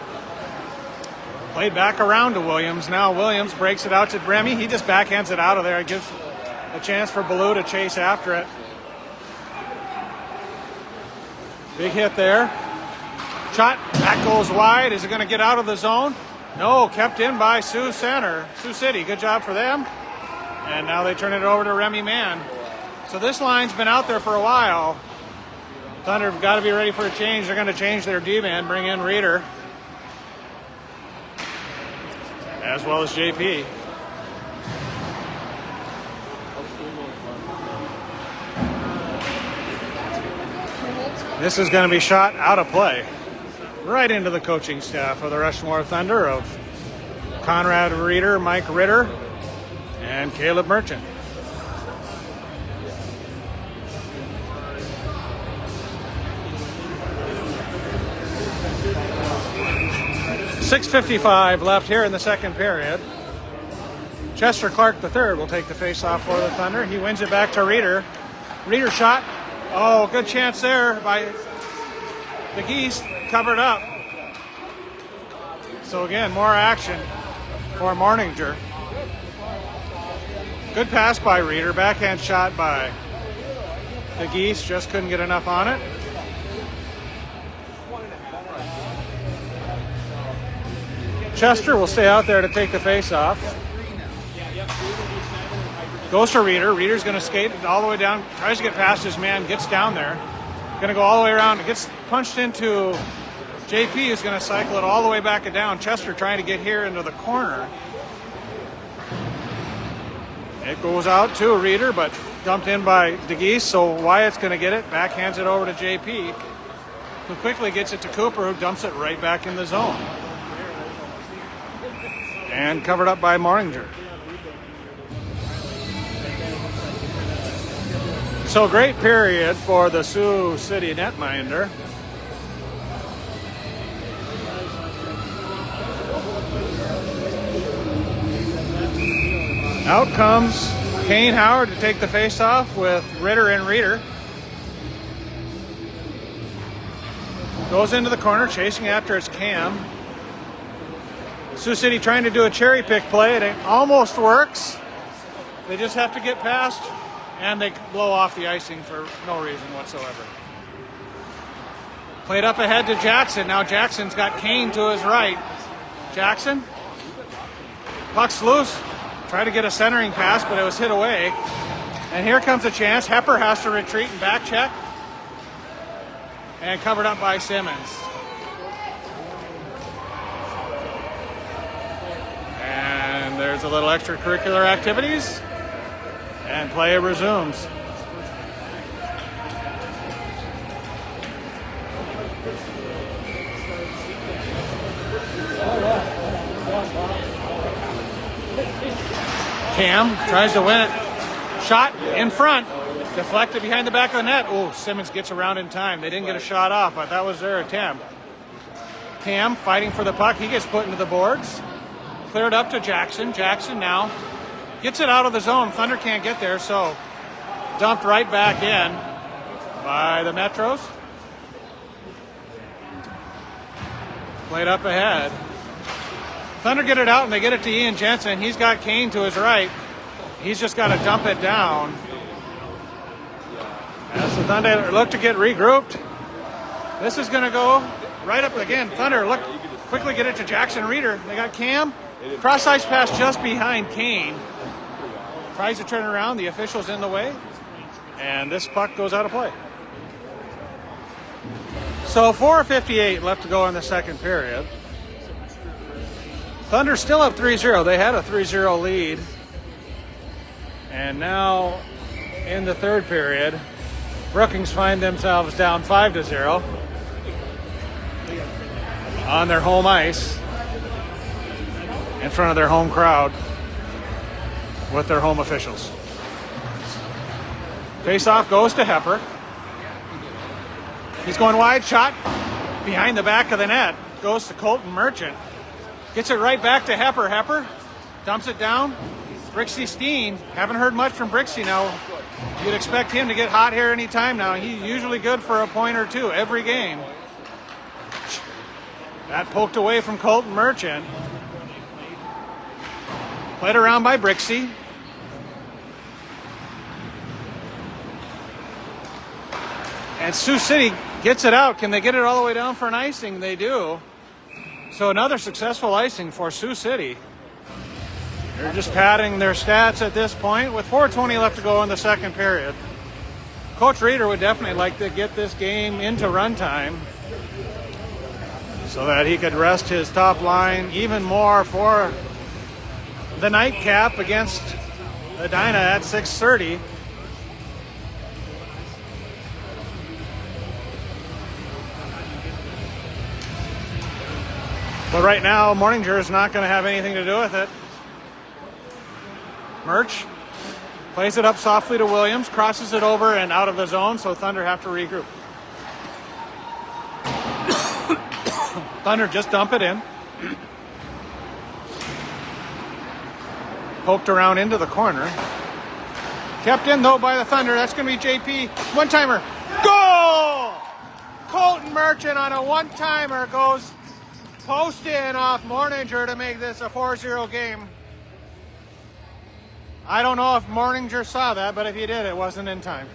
Speaker 1: Played back around to Williams. Now Williams breaks it out to Remy. He just backhands it out of there. It gives a chance for Ballou to chase after it. Big hit there. Shot. That goes wide. Is it going to get out of the zone? No. Kept in by Sioux City. Good job for them. And now they turn it over to Remy Mann. So this line's been out there for a while. Thunder have got to be ready for a change. They're going to change their D-man, bring in Reeder, as well as JP. This is going to be shot out of play. Right into the coaching staff of the Rushmore Thunder of Conrad Reeder, Mike Ritter, and Caleb Merchant. 6:55 left here in the second period. Chester Clark III will take the face-off for the Thunder. He wins it back to Reeder. Reeder shot. Oh, good chance there by the Geese. Covered up. So again, more action for Morninger. Good pass by Reeder. Backhand shot by the Geese. Just couldn't get enough on it. Chester will stay out there to take the face-off. Goes to Reeder. Reeder's going to skate all the way down. Tries to get past his man. Gets down there. Going to go all the way around. Gets punched into JP, who's going to cycle it all the way back and down. Chester trying to get here into the corner. It goes out to Reeder, but dumped in by DeGeese. So Wyatt's going to get it. Backhands it over to JP, who quickly gets it to Cooper, who dumps it right back in the zone. And covered up by Morninger. So great period for the Sioux City netminder. Out comes Kane Howard to take the face-off with Ritter and Reeder. Goes into the corner, chasing after his Cam. Sioux City trying to do a cherry pick play. It almost works. They just have to get past, and they blow off the icing for no reason whatsoever. Played up ahead to Jackson. Now Jackson's got Kane to his right. Jackson. Puck's loose. Tried to get a centering pass, but it was hit away. And here comes a chance. Hepper has to retreat and back check. And covered up by Simmons. And there's a little extracurricular activities. And play resumes. Cam tries to win it. Shot in front. Deflected behind the back of the net. Oh, Simmons gets around in time. They didn't get a shot off, but that was their attempt. Cam fighting for the puck. He gets put into the boards. Cleared up to Jackson. Jackson now gets it out of the zone. Thunder can't get there, so dumped right back in by the Metros. Played up ahead. Thunder get it out, and they get it to Ian Jensen. He's got Kane to his right. He's just got to dump it down. As the Thunder look to get regrouped. This is going to go right up again. Thunder look quickly get it to Jackson Reeder. They got Cam. Cross ice pass just behind Kane. Tries to turn around. The official's in the way. And this puck goes out of play. So 4:58 left to go in the second period. Thunder still up 3-0. They had a 3-0 lead. And now in the third period, Brookings find themselves down 5-0 on their home ice in front of their home crowd with their home officials. Face-off goes to Hepper. He's going wide, shot behind the back of the net. Goes to Colton Merchant. Gets it right back to Hepper. Hepper dumps it down. Brixie Steen. Haven't heard much from Brixie now. You'd expect him to get hot here any time now. He's usually good for a point or two every game. That poked away from Colton Merchant. Played around by Brixie. And Sioux City gets it out. Can they get it all the way down for an icing? They do. So another successful icing for Sioux City. They're just padding their stats at this point with 4:20 left to go in the second period. Coach Reeder would definitely like to get this game into runtime so that he could rest his top line even more for the nightcap against Edina at 6:30. But right now, Morninger is not going to have anything to do with it. Murch plays it up softly to Williams, crosses it over and out of the zone, so Thunder have to regroup. Thunder just dump it in. Poked around into the corner. Kept in though by the Thunder. That's going to be JP. One-timer. Goal! Colton Merchant on a one-timer goes post in off Morninger to make this a 4-0 game. I don't know if Morninger saw that, but if he did, it wasn't in time.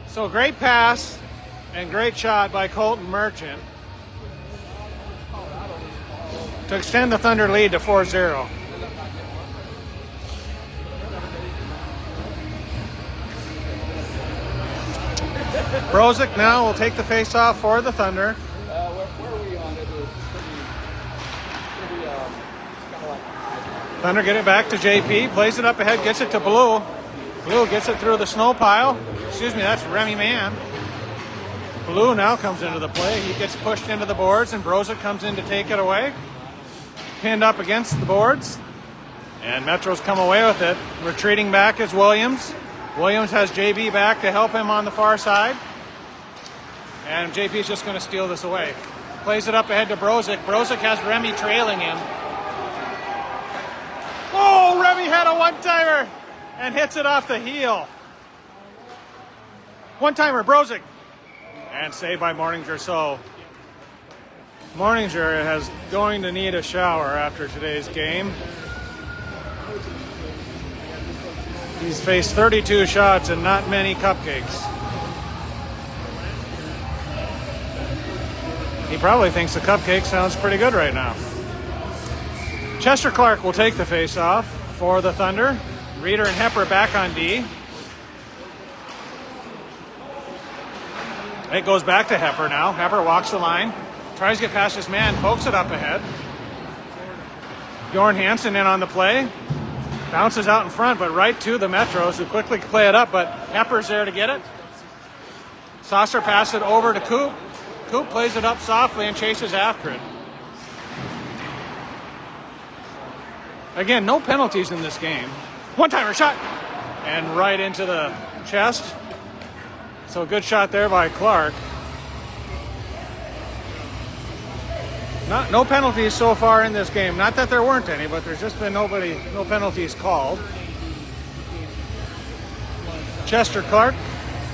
Speaker 1: So great pass and great shot by Colton Merchant to extend the Thunder lead to 4-0. Brozick now will take the face-off for the Thunder.
Speaker 2: Where are we on it?
Speaker 1: Thunder get it back to JP, plays it up ahead, gets it to Blue. Blue gets it through the snow pile. Excuse me, that's Remy Mann. Blue now comes into the play. He gets pushed into the boards, and Brozick comes in to take it away. Pinned up against the boards, and Metro's come away with it. Retreating back is Williams. Williams has JB back to help him on the far side. And JP's just going to steal this away. Plays it up ahead to Brozick. Brozick has Remy trailing him. Oh, Remy had a one-timer and hits it off the heel. One-timer, Brozick. And saved by Morninger. So Morninger is going to need a shower after today's game. He's faced 32 shots and not many cupcakes. He probably thinks the cupcake sounds pretty good right now. Chester Clark will take the face-off for the Thunder. Reeder and Hepper back on D. It goes back to Hepper now. Hepper walks the line. Tries to get past his man. Pokes it up ahead. Bjorn Hansen in on the play. Bounces out in front, but right to the Metros, who quickly play it up, but Hepper's there to get it. Saucer passes it over to Coop. Coop plays it up softly and chases after it. Again, no penalties in this game. One-timer shot! And right into the chest. So good shot there by Clark. No penalties so far in this game. Not that there weren't any, but there's just been no penalties called. Chester Clark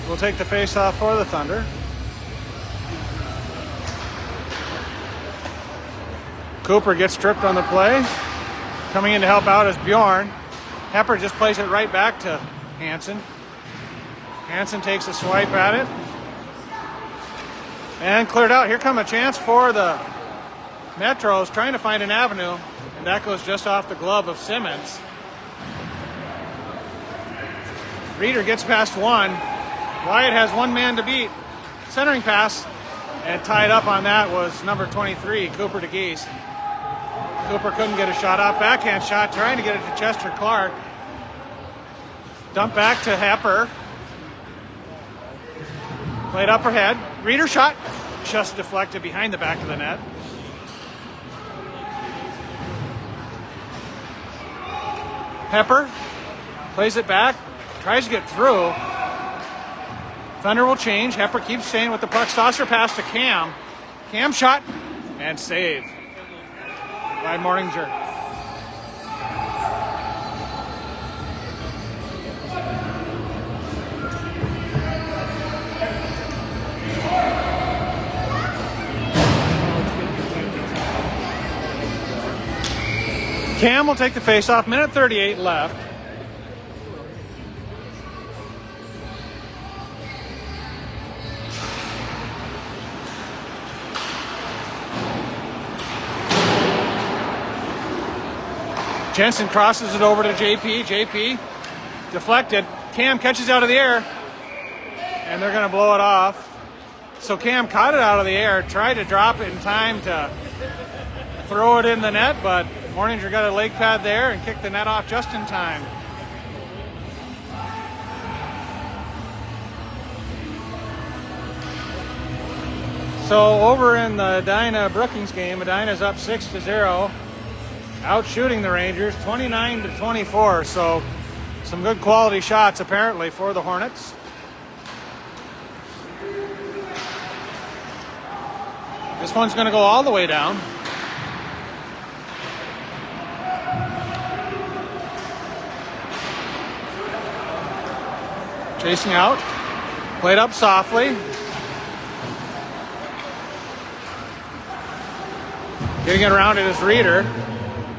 Speaker 1: will take the face-off for the Thunder. Cooper gets stripped on the play. Coming in to help out is Bjorn. Hepper just plays it right back to Hansen. Hansen takes a swipe at it. And cleared out. Here come a chance for the Metros, trying to find an avenue, and that goes just off the glove of Simmons. Reeder gets past one. Wyatt has one man to beat. Centering pass, and tied up on that was number 23, Cooper DeGeese. Cooper couldn't get a shot off. Backhand shot, trying to get it to Chester Clark. Dump back to Hepper. Played up ahead. Reeder shot, just deflected behind the back of the net. Hepper plays it back, tries to get through. Thunder will change. Hepper keeps staying with the puck. Saucer pass to Cam. Cam shot and save by Morninger. Cam will take the face-off. Minute 38 left. Jensen crosses it over to JP. JP deflected. Cam catches out of the air, and they're going to blow it off. So Cam caught it out of the air, tried to drop it in time to throw it in the net, but Morninger got a leg pad there and kicked the net off just in time. So over in the Edina Brookings game, Edina's up 6-0, out shooting the Rangers 29-24. So some good quality shots apparently for the Hornets. This one's going to go all the way down. Chasing out. Played up softly. Getting it around it is Reeder.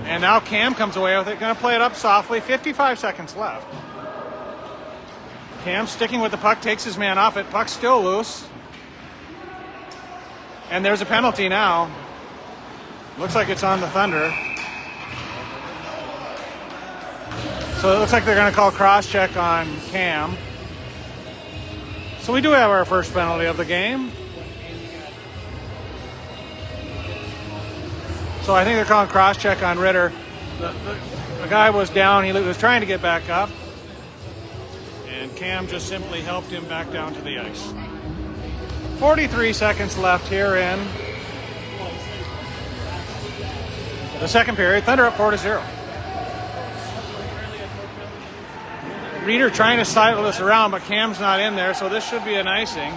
Speaker 1: And now Cam comes away with it. Going to play it up softly. 55 seconds left. Cam sticking with the puck, takes his man off it. Puck's still loose. And there's a penalty now. Looks like it's on the Thunder. So it looks like they're going to call cross-check on Cam. So we do have our first penalty of the game. So I think they're calling cross-check on Ritter. The guy was down. He was trying to get back up. And Cam just simply helped him back down to the ice. 43 seconds left here in the second period. Thunder up 4-0. Reeder trying to sidle this around, but Cam's not in there, so this should be an icing.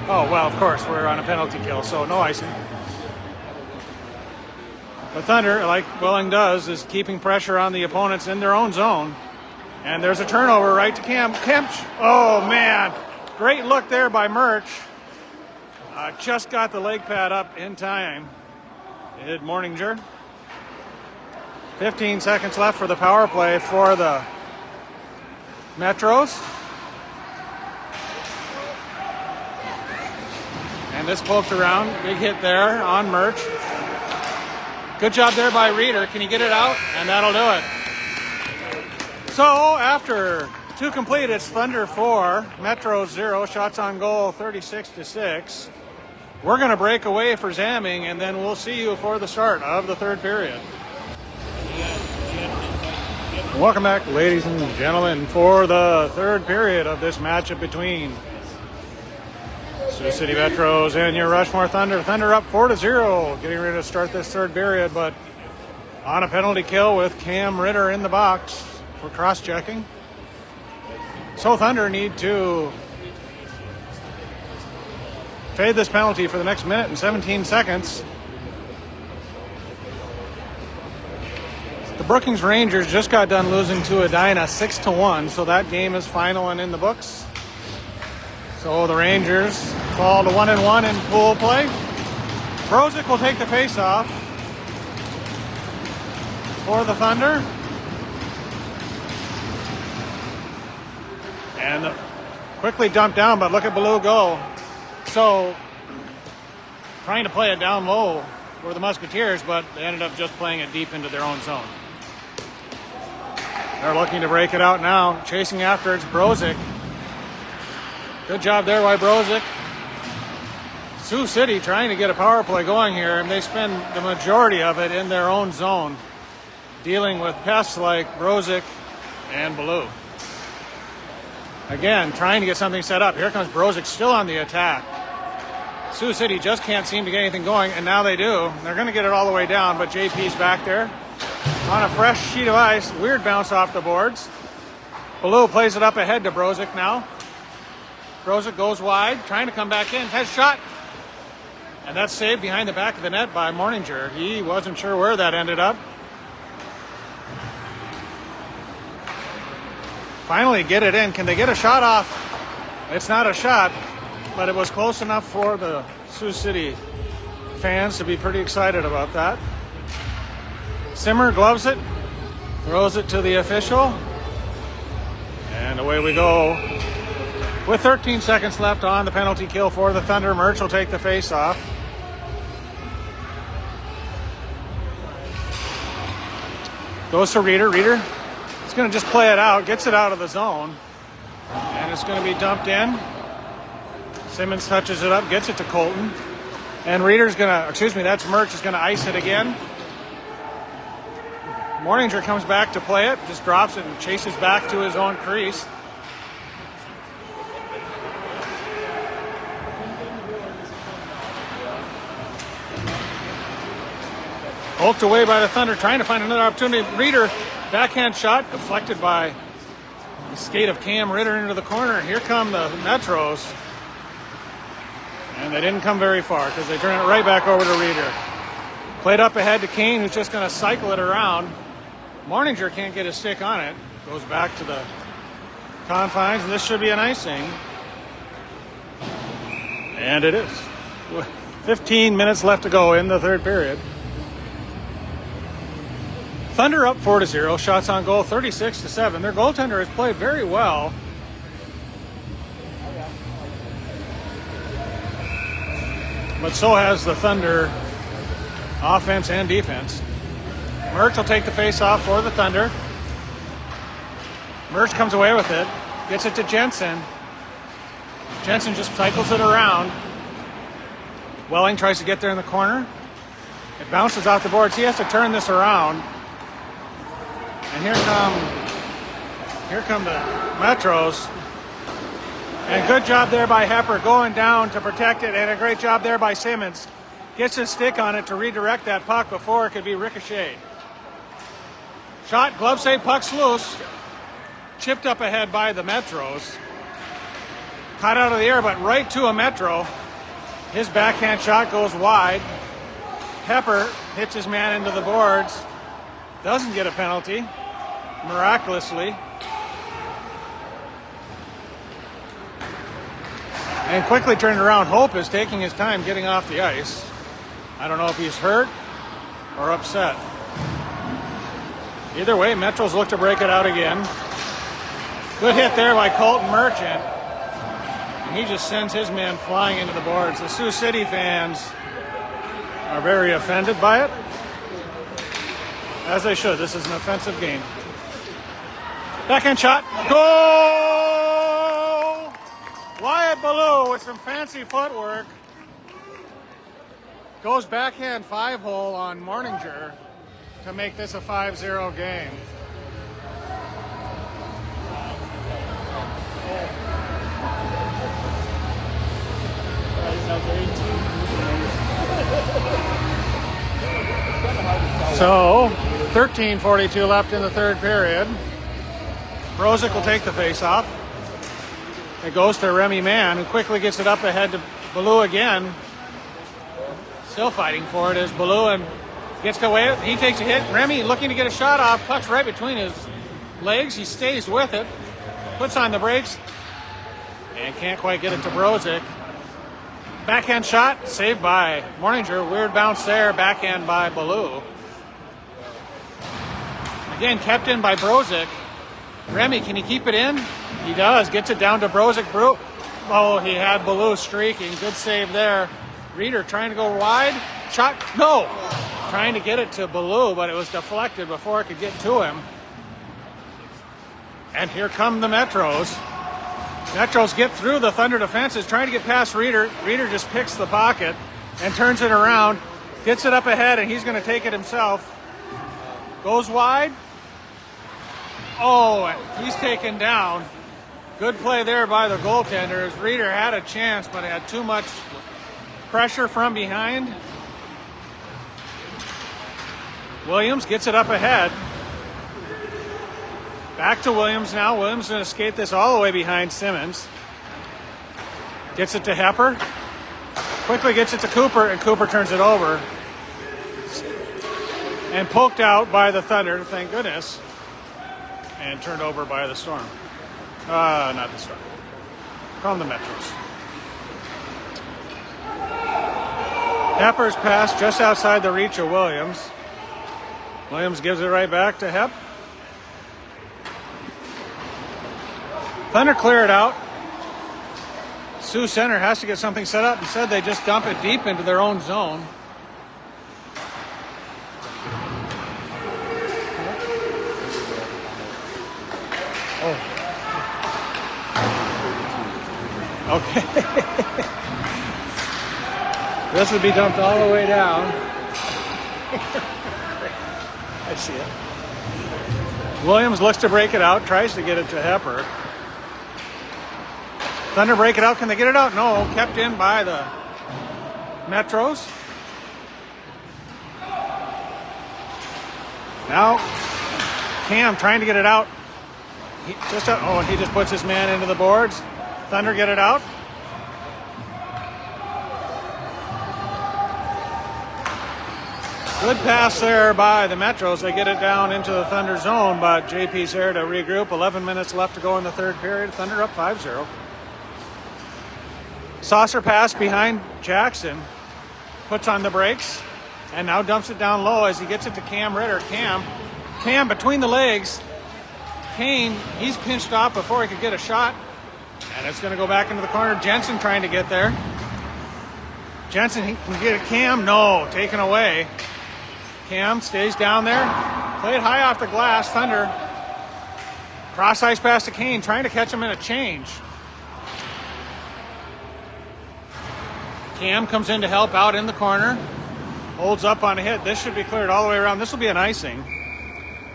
Speaker 1: Oh, well, of course, we're on a penalty kill, so no icing. But Thunder, like Welling does, is keeping pressure on the opponents in their own zone. And there's a turnover right to Cam. Oh, man. Great look there by Murch. Just got the leg pad up in time. It hit Morninger. 15 seconds left for the power play for the Metros. And this poked around. Big hit there on Murch. Good job there by Reeder. Can he get it out? And that'll do it. So after two complete, it's Thunder 4, Metros 0, shots on goal 36-6. We're going to break away for Zamming, and then we'll see you for the start of the third period. Welcome back, ladies and gentlemen, for the third period of this matchup between Sioux City Metros and your Rushmore Thunder. Thunder up 4-0, getting ready to start this third period, but on a penalty kill with Cam Ritter in the box for cross-checking. So Thunder need to fade this penalty for the next minute and 17 seconds. The Brookings Rangers just got done losing to Edina 6-1, so that game is final and in the books. So the Rangers fall to 1-1 in pool play. Brozic will take the face-off for the Thunder. And quickly dumped down, but look at Ballou go. So trying to play it down low were the Musketeers, but they ended up just playing it deep into their own zone. They're looking to break it out now. Chasing after it's Brozic. Good job there by Brozic. Sioux City trying to get a power play going here, and they spend the majority of it in their own zone, dealing with pests like Brozic and Ballou. Again, trying to get something set up. Here comes Brozic still on the attack. Sioux City just can't seem to get anything going, and now they do. They're going to get it all the way down, but JP's back there on a fresh sheet of ice. Weird bounce off the boards. Ballou plays it up ahead to Brozic now. Brozic goes wide, trying to come back in. Has shot. And that's saved behind the back of the net by Morninger. He wasn't sure where that ended up. Finally get it in. Can they get a shot off? It's not a shot, but it was close enough for the Sioux City fans to be pretty excited about that. Simmer gloves it, throws it to the official, and away we go. With 13 seconds left on the penalty kill for the Thunder, Murch will take the face-off. Goes to Reeder. Reeder is going to just play it out, gets it out of the zone, and it's going to be dumped in. Simmons touches it up, gets it to Colton, and Reeder's going to, that's Murch is going to ice it again. Morninger comes back to play it, just drops it and chases back to his own crease. Poked away by the Thunder, trying to find another opportunity. Reeder, backhand shot, deflected by the skate of Cam Ritter into the corner. Here come the Metros. And they didn't come very far because they turned it right back over to Reeder. Played up ahead to Kane, who's just going to cycle it around. Morninger can't get his stick on it. Goes back to the confines, and this should be an icing. And it is. 15 minutes left to go in the third period. Thunder up 4-0. Shots on goal 36-7. Their goaltender has played very well. But so has the Thunder offense and defense. Mertz will take the face-off for the Thunder. Mertz comes away with it. Gets it to Jensen. Jensen just cycles it around. Welling tries to get there in the corner. It bounces off the boards. He has to turn this around. And here come the Metros. And good job there by Hepper going down to protect it, and a great job there by Simmons. Gets his stick on it to redirect that puck before it could be ricocheted. Shot, glove save, puck's loose. Chipped up ahead by the Metros. Caught out of the air, but right to a Metro. His backhand shot goes wide. Hepper hits his man into the boards. Doesn't get a penalty, miraculously. And quickly turned around. Hope is taking his time getting off the ice. I don't know if he's hurt or upset. Either way, Metros look to break it out again. Good hit there by Colton Merchant. And he just sends his man flying into the boards. The Sioux City fans are very offended by it. As they should. This is an offensive game. Backhand shot. Goal! Wyatt Ballou with some fancy footwork. Goes backhand 5-hole on Morninger to make this a 5-0 game. So, 13:42 left in the third period. Brozic will take the face-off. It goes to Remy Mann, who quickly gets it up ahead to Ballou again. Still fighting for it is Ballou, and gets away. He takes a hit. Remy looking to get a shot off. Puck's right between his legs. He stays with it. Puts on the brakes. And can't quite get it to Brozic. Backhand shot. Saved by Morninger. Weird bounce there. Backhand by Ballou. Again, kept in by Brozic. Remy, can he keep it in? He does. Gets it down to Brozic. Oh, he had Ballou streaking. Good save there. Reeder trying to go wide. Shot. No. Trying to get it to Ballou, but it was deflected before it could get to him. And here come the Metros. Metros get through the Thunder defenses, trying to get past Reeder. Reeder just picks the pocket and turns it around. Gets it up ahead, and he's going to take it himself. Goes wide. Oh, he's taken down. Good play there by the goaltender, as Reeder had a chance, but had too much pressure from behind. Williams gets it up ahead. Back to Williams now. Williams going to skate this all the way behind Simmons. Gets it to Hepper. Quickly gets it to Cooper, and Cooper turns it over. And poked out by the Thunder, thank goodness. And turned over by the Storm. Not the Storm. From the Metros. Hepper's pass just outside the reach of Williams. Williams gives it right back to Hep. Thunder clear it out. Sioux Center has to get something set up. Instead, they just dump it deep into their own zone. Oh. Okay. This would be dumped all the way down. I see it. Williams looks to break it out, tries to get it to Hepper. Thunder break it out. Can they get it out? No. Kept in by the Metros. Now, Cam trying to get it out. He just puts his man into the boards. Thunder get it out. Good pass there by the Metros. They get it down into the Thunder zone, but JP's there to regroup. 11 minutes left to go in the third period. Thunder up 5-0. Saucer pass behind Jackson. Puts on the brakes and now dumps it down low as he gets it to Cam Ritter. Cam between the legs. Kane, he's pinched off before he could get a shot. And it's going to go back into the corner. Jensen trying to get there. Jensen, he can get it. Cam, no, taken away. Cam stays down there. Played high off the glass. Thunder. Cross ice pass to Kane, trying to catch him in a change. Cam comes in to help out in the corner. Holds up on a hit. This should be cleared all the way around. This will be an icing.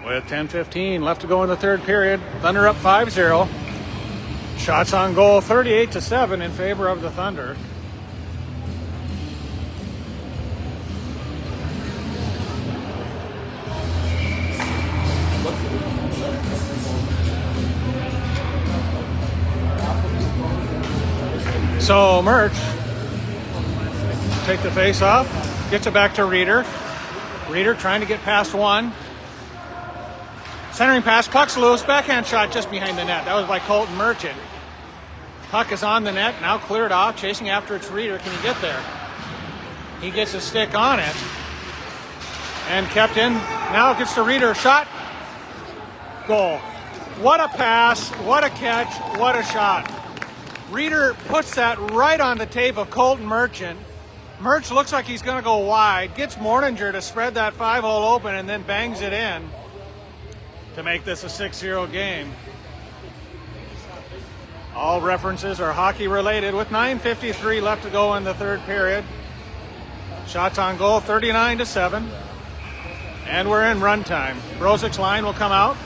Speaker 1: With 10:15 left to go in the third period. Thunder up 5-0. Shots on goal 38-7 in favor of the Thunder. So Murch take the face off, gets it back to Reeder. Reeder trying to get past one. Centering pass, puck's loose, backhand shot just behind the net. That was by Colton Merchant. Puck is on the net, now cleared off, chasing after its Reeder. Can he get there? He gets a stick on it and kept in. Now it gets to Reeder, shot, goal. What a pass, what a catch, what a shot. Reeder puts that right on the tape of Colton Merchant. Merch looks like he's going to go wide, gets Morninger to spread that 5-hole open, and then bangs it in to make this a 6-0 game. All references are hockey related with 9:53 left to go in the third period. Shots on goal 39-7. And we're in run time. Brozic's line will come out.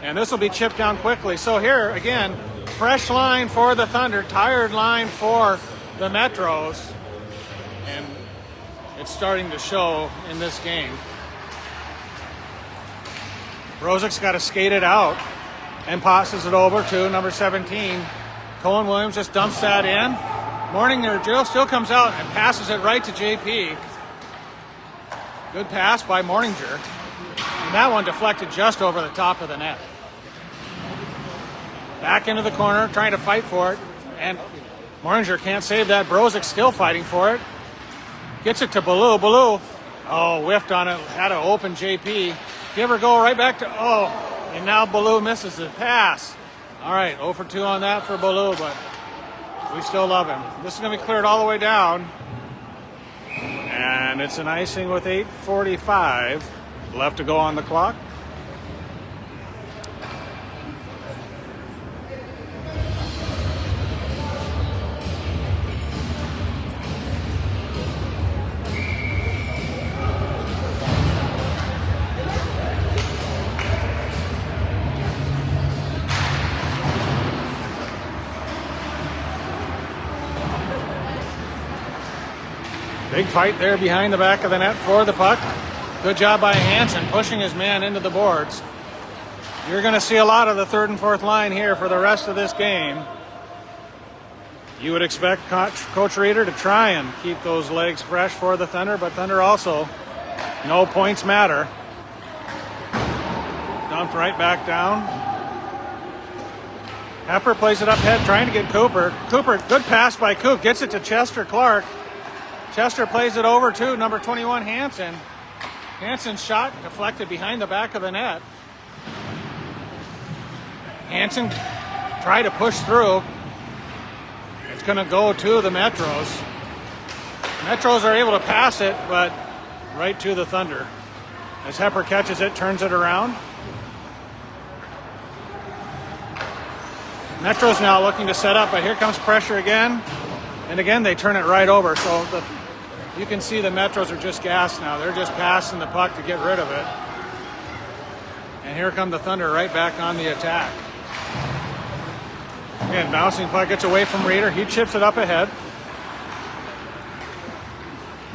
Speaker 1: And this will be chipped down quickly. So here, again, fresh line for the Thunder, tired line for the Metros. And it's starting to show in this game. Brozic's got to skate it out and passes it over to number 17. Colin Williams just dumps that in. Morninger still comes out and passes it right to JP. Good pass by Morninger. And that one deflected just over the top of the net. Back into the corner, trying to fight for it. And Morninger can't save that. Brozic still fighting for it. Gets it to Ballou. Ballou, whiffed on it. Had to open JP. Give her go right back to, and now Ballou misses the pass. All right, 0 for 2 on that for Ballou, but we still love him. This is going to be cleared all the way down. And it's an icing with 8:45 left to go on the clock. Big fight there behind the back of the net for the puck. Good job by Hansen pushing his man into the boards. You're going to see a lot of the third and fourth line here for the rest of this game. You would expect Coach Reeder to try and keep those legs fresh for the Thunder, but Thunder also, no points matter. Dumped right back down. Hepper plays it up head, trying to get Cooper. Cooper, good pass by Coop, gets it to Chester Clark. Chester plays it over to number 21, Hansen. Hansen's shot deflected behind the back of the net. Hansen tried to push through. It's going to go to the Metros. Metros are able to pass it, but right to the Thunder. As Hepper catches it, turns it around. Metros now looking to set up, but here comes pressure again. And again, they turn it right over. So you can see the Metros are just gassed now. They're just passing the puck to get rid of it. And here come the Thunder right back on the attack. Again, bouncing puck gets away from Reeder. He chips it up ahead.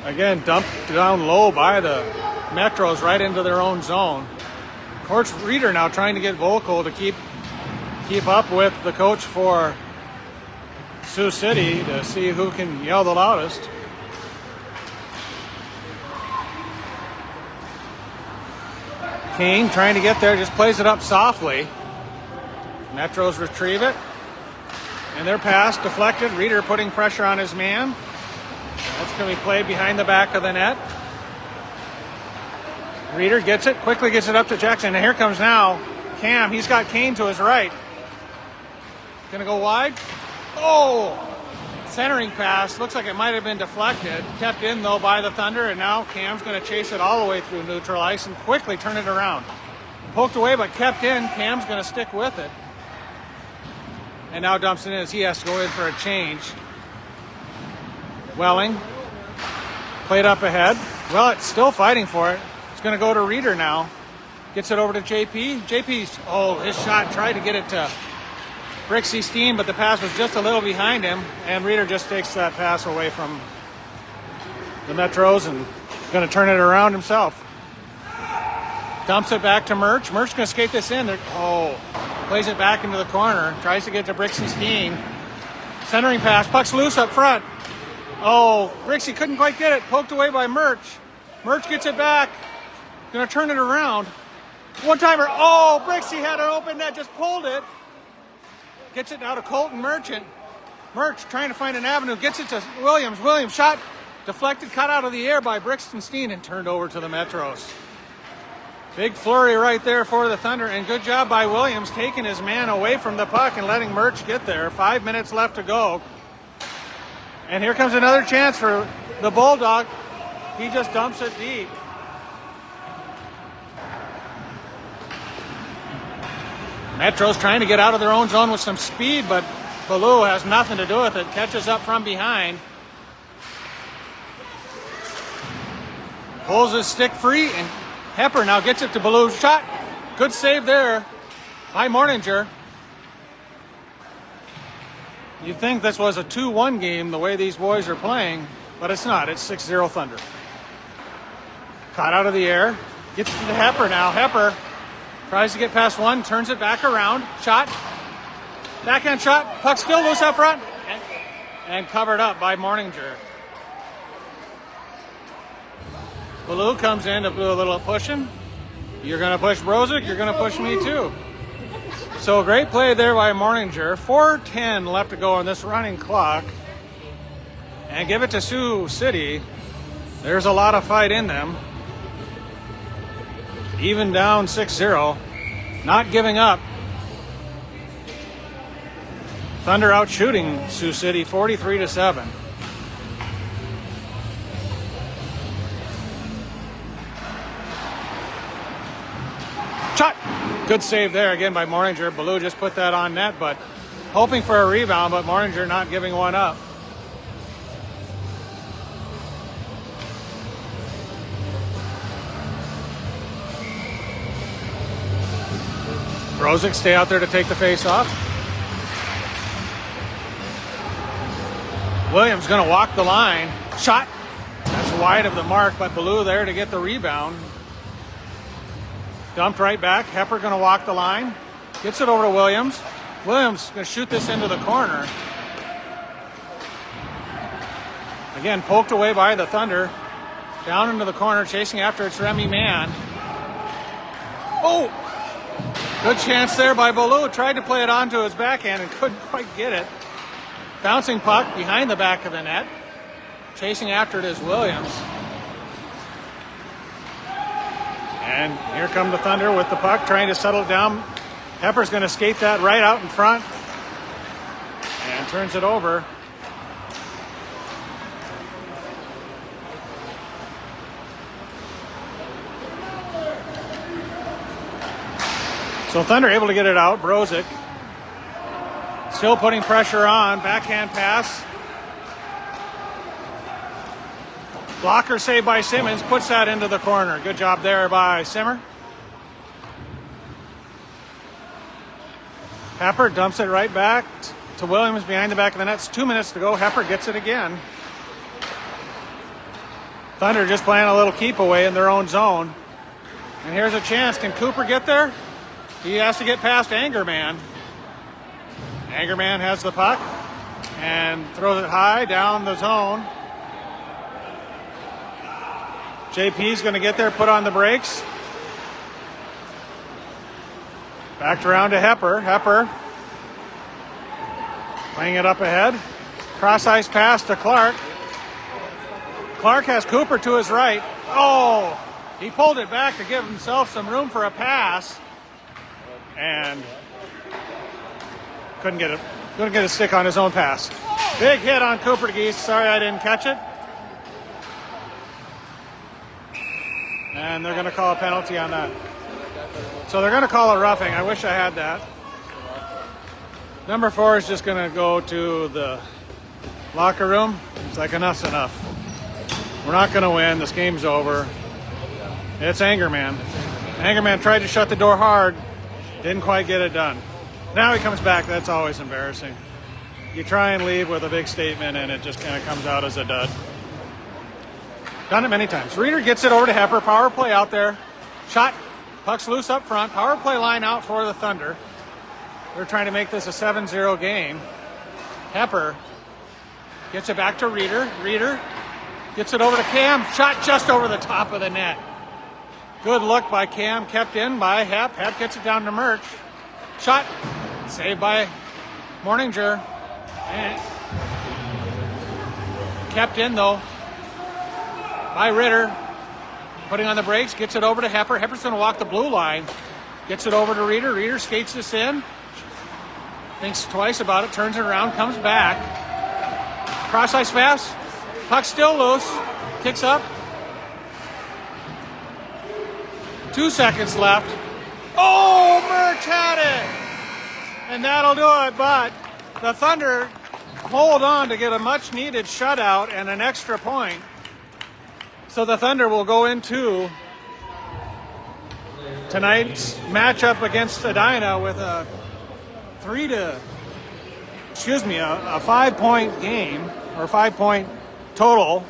Speaker 1: Again, dumped down low by the Metros right into their own zone. Coach Reeder now trying to get Volkel to keep up with the coach for Sioux City to see who can yell the loudest. King trying to get there, just plays it up softly. Metros retrieve it. And their pass deflected. Reeder putting pressure on his man. That's going to be played behind the back of the net. Reeder gets it, quickly gets it up to Jackson. And here comes now Cam. He's got Kane to his right. Going to go wide. Oh! Centering pass. Looks like it might have been deflected. Kept in, though, by the Thunder. And now Cam's going to chase it all the way through neutral ice and quickly turn it around. Poked away, but kept in. Cam's going to stick with it. And now dumps it in as he has to go in for a change. Welling. Played up ahead. Well, it's still fighting for it. It's going to go to Reeder now. Gets it over to JP. JP's, his shot tried to get it to Brixie Steen, but the pass was just a little behind him. And Reeder just takes that pass away from the Metros and going to turn it around himself. Dumps it back to Murch. Murch going to skate this in. Plays it back into the corner. Tries to get to Brixie Steen. Centering pass. Puck's loose up front. Brixie couldn't quite get it. Poked away by Murch. Murch gets it back. Going to turn it around. One-timer. Brixie had an open net. Just pulled it. Gets it now to Colton Merchant. Murch trying to find an avenue. Gets it to Williams. Williams shot deflected, cut out of the air by Brixton Steen and turned over to the Metros. Big flurry right there for the Thunder, and good job by Williams taking his man away from the puck and letting Murch get there. 5 minutes left to go. And here comes another chance for the Bulldog. He just dumps it deep. Metros trying to get out of their own zone with some speed, but Ballou has nothing to do with it. Catches up from behind. Pulls his stick free, and Hepper now gets it to Ballou. Shot. Good save there by Morninger. You'd think this was a 2-1 game the way these boys are playing, but it's not. It's 6-0 Thunder. Caught out of the air. Gets it to Hepper now. Hepper tries to get past one, turns it back around. Shot. Backhand shot. Puck still loose up front. And covered up by Morninger. Ballou comes in to do a little pushing. You're going to push Brozic. You're going to push me too. So great play there by Morninger. 4:10 left to go on this running clock. And give it to Sioux City. There's a lot of fight in them. Even down 6-0. Not giving up. Thunder out shooting Sioux City 43-7. Shot! Good save there again by Morninger. Ballou just put that on net, but hoping for a rebound, but Morninger not giving one up. Brozic stay out there to take the face off. Williams going to walk the line. Shot. That's wide of the mark, but Ballou there to get the rebound. Dumped right back. Hepper going to walk the line. Gets it over to Williams. Williams going to shoot this into the corner. Again, poked away by the Thunder. Down into the corner, chasing after it's Remy Mann. Good chance there by Ballou. Tried to play it onto his backhand and couldn't quite get it. Bouncing puck behind the back of the net. Chasing after it is Williams. And here come the Thunder with the puck, trying to settle it down. Hepper's going to skate that right out in front. And turns it over. So Thunder able to get it out. Brozic still putting pressure on. Backhand pass. Blocker save by Simmons. Puts that into the corner. Good job there by Simmer. Hepper dumps it right back to Williams behind the back of the net. It's 2 minutes to go. Hepper gets it again. Thunder just playing a little keep away in their own zone. And here's a chance. Can Cooper get there? He has to get past Angerman. Angerman has the puck and throws it high down the zone. JP's going to get there, put on the brakes. Backed around to Hepper. Hepper playing it up ahead. Cross ice pass to Clark. Clark has Cooper to his right. Oh, he pulled it back to give himself some room for a pass. And couldn't get a stick on his own pass. Big hit on Cooper Geese. Sorry I didn't catch it. And they're going to call a penalty on that. So they're going to call a roughing. I wish I had that. Number 4 is just going to go to the locker room. It's like enough's enough. We're not going to win. This game's over. It's Angerman. Angerman tried to shut the door hard. Didn't quite get it done. Now he comes back. That's always embarrassing. You try and leave with a big statement and it just kind of comes out as a dud. Done it many times. Reeder gets it over to Hepper. Power play out there. Shot. Puck's loose up front. Power play line out for the Thunder. They're trying to make this a 7-0 game. Hepper gets it back to Reeder. Reeder gets it over to Cam. Shot just over the top of the net. Good look by Cam. Kept in by Hep. Hep gets it down to Murch. Shot. Saved by Morninger. And kept in, though, by Ritter. Putting on the brakes. Gets it over to Hepper. Hepper's going to walk the blue line. Gets it over to Reeder. Reeder skates this in. Thinks twice about it. Turns it around. Comes back. Cross ice pass. Puck still loose. Kicks up. 2 seconds left. Oh, Murch had it! And that'll do it, but the Thunder hold on to get a much-needed shutout and an extra point. So the Thunder will go into tonight's matchup against Edina with a 5-point game, or 5-point total.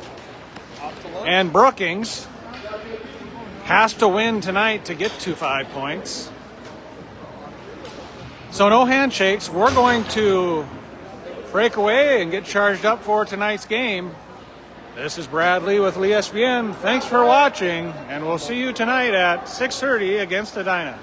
Speaker 1: And Brookings has to win tonight to get to 5 points. So no handshakes. We're going to break away and get charged up for tonight's game. This is Bradley with LeeSPN. Thanks for watching, and we'll see you tonight at 6:30 against Edina.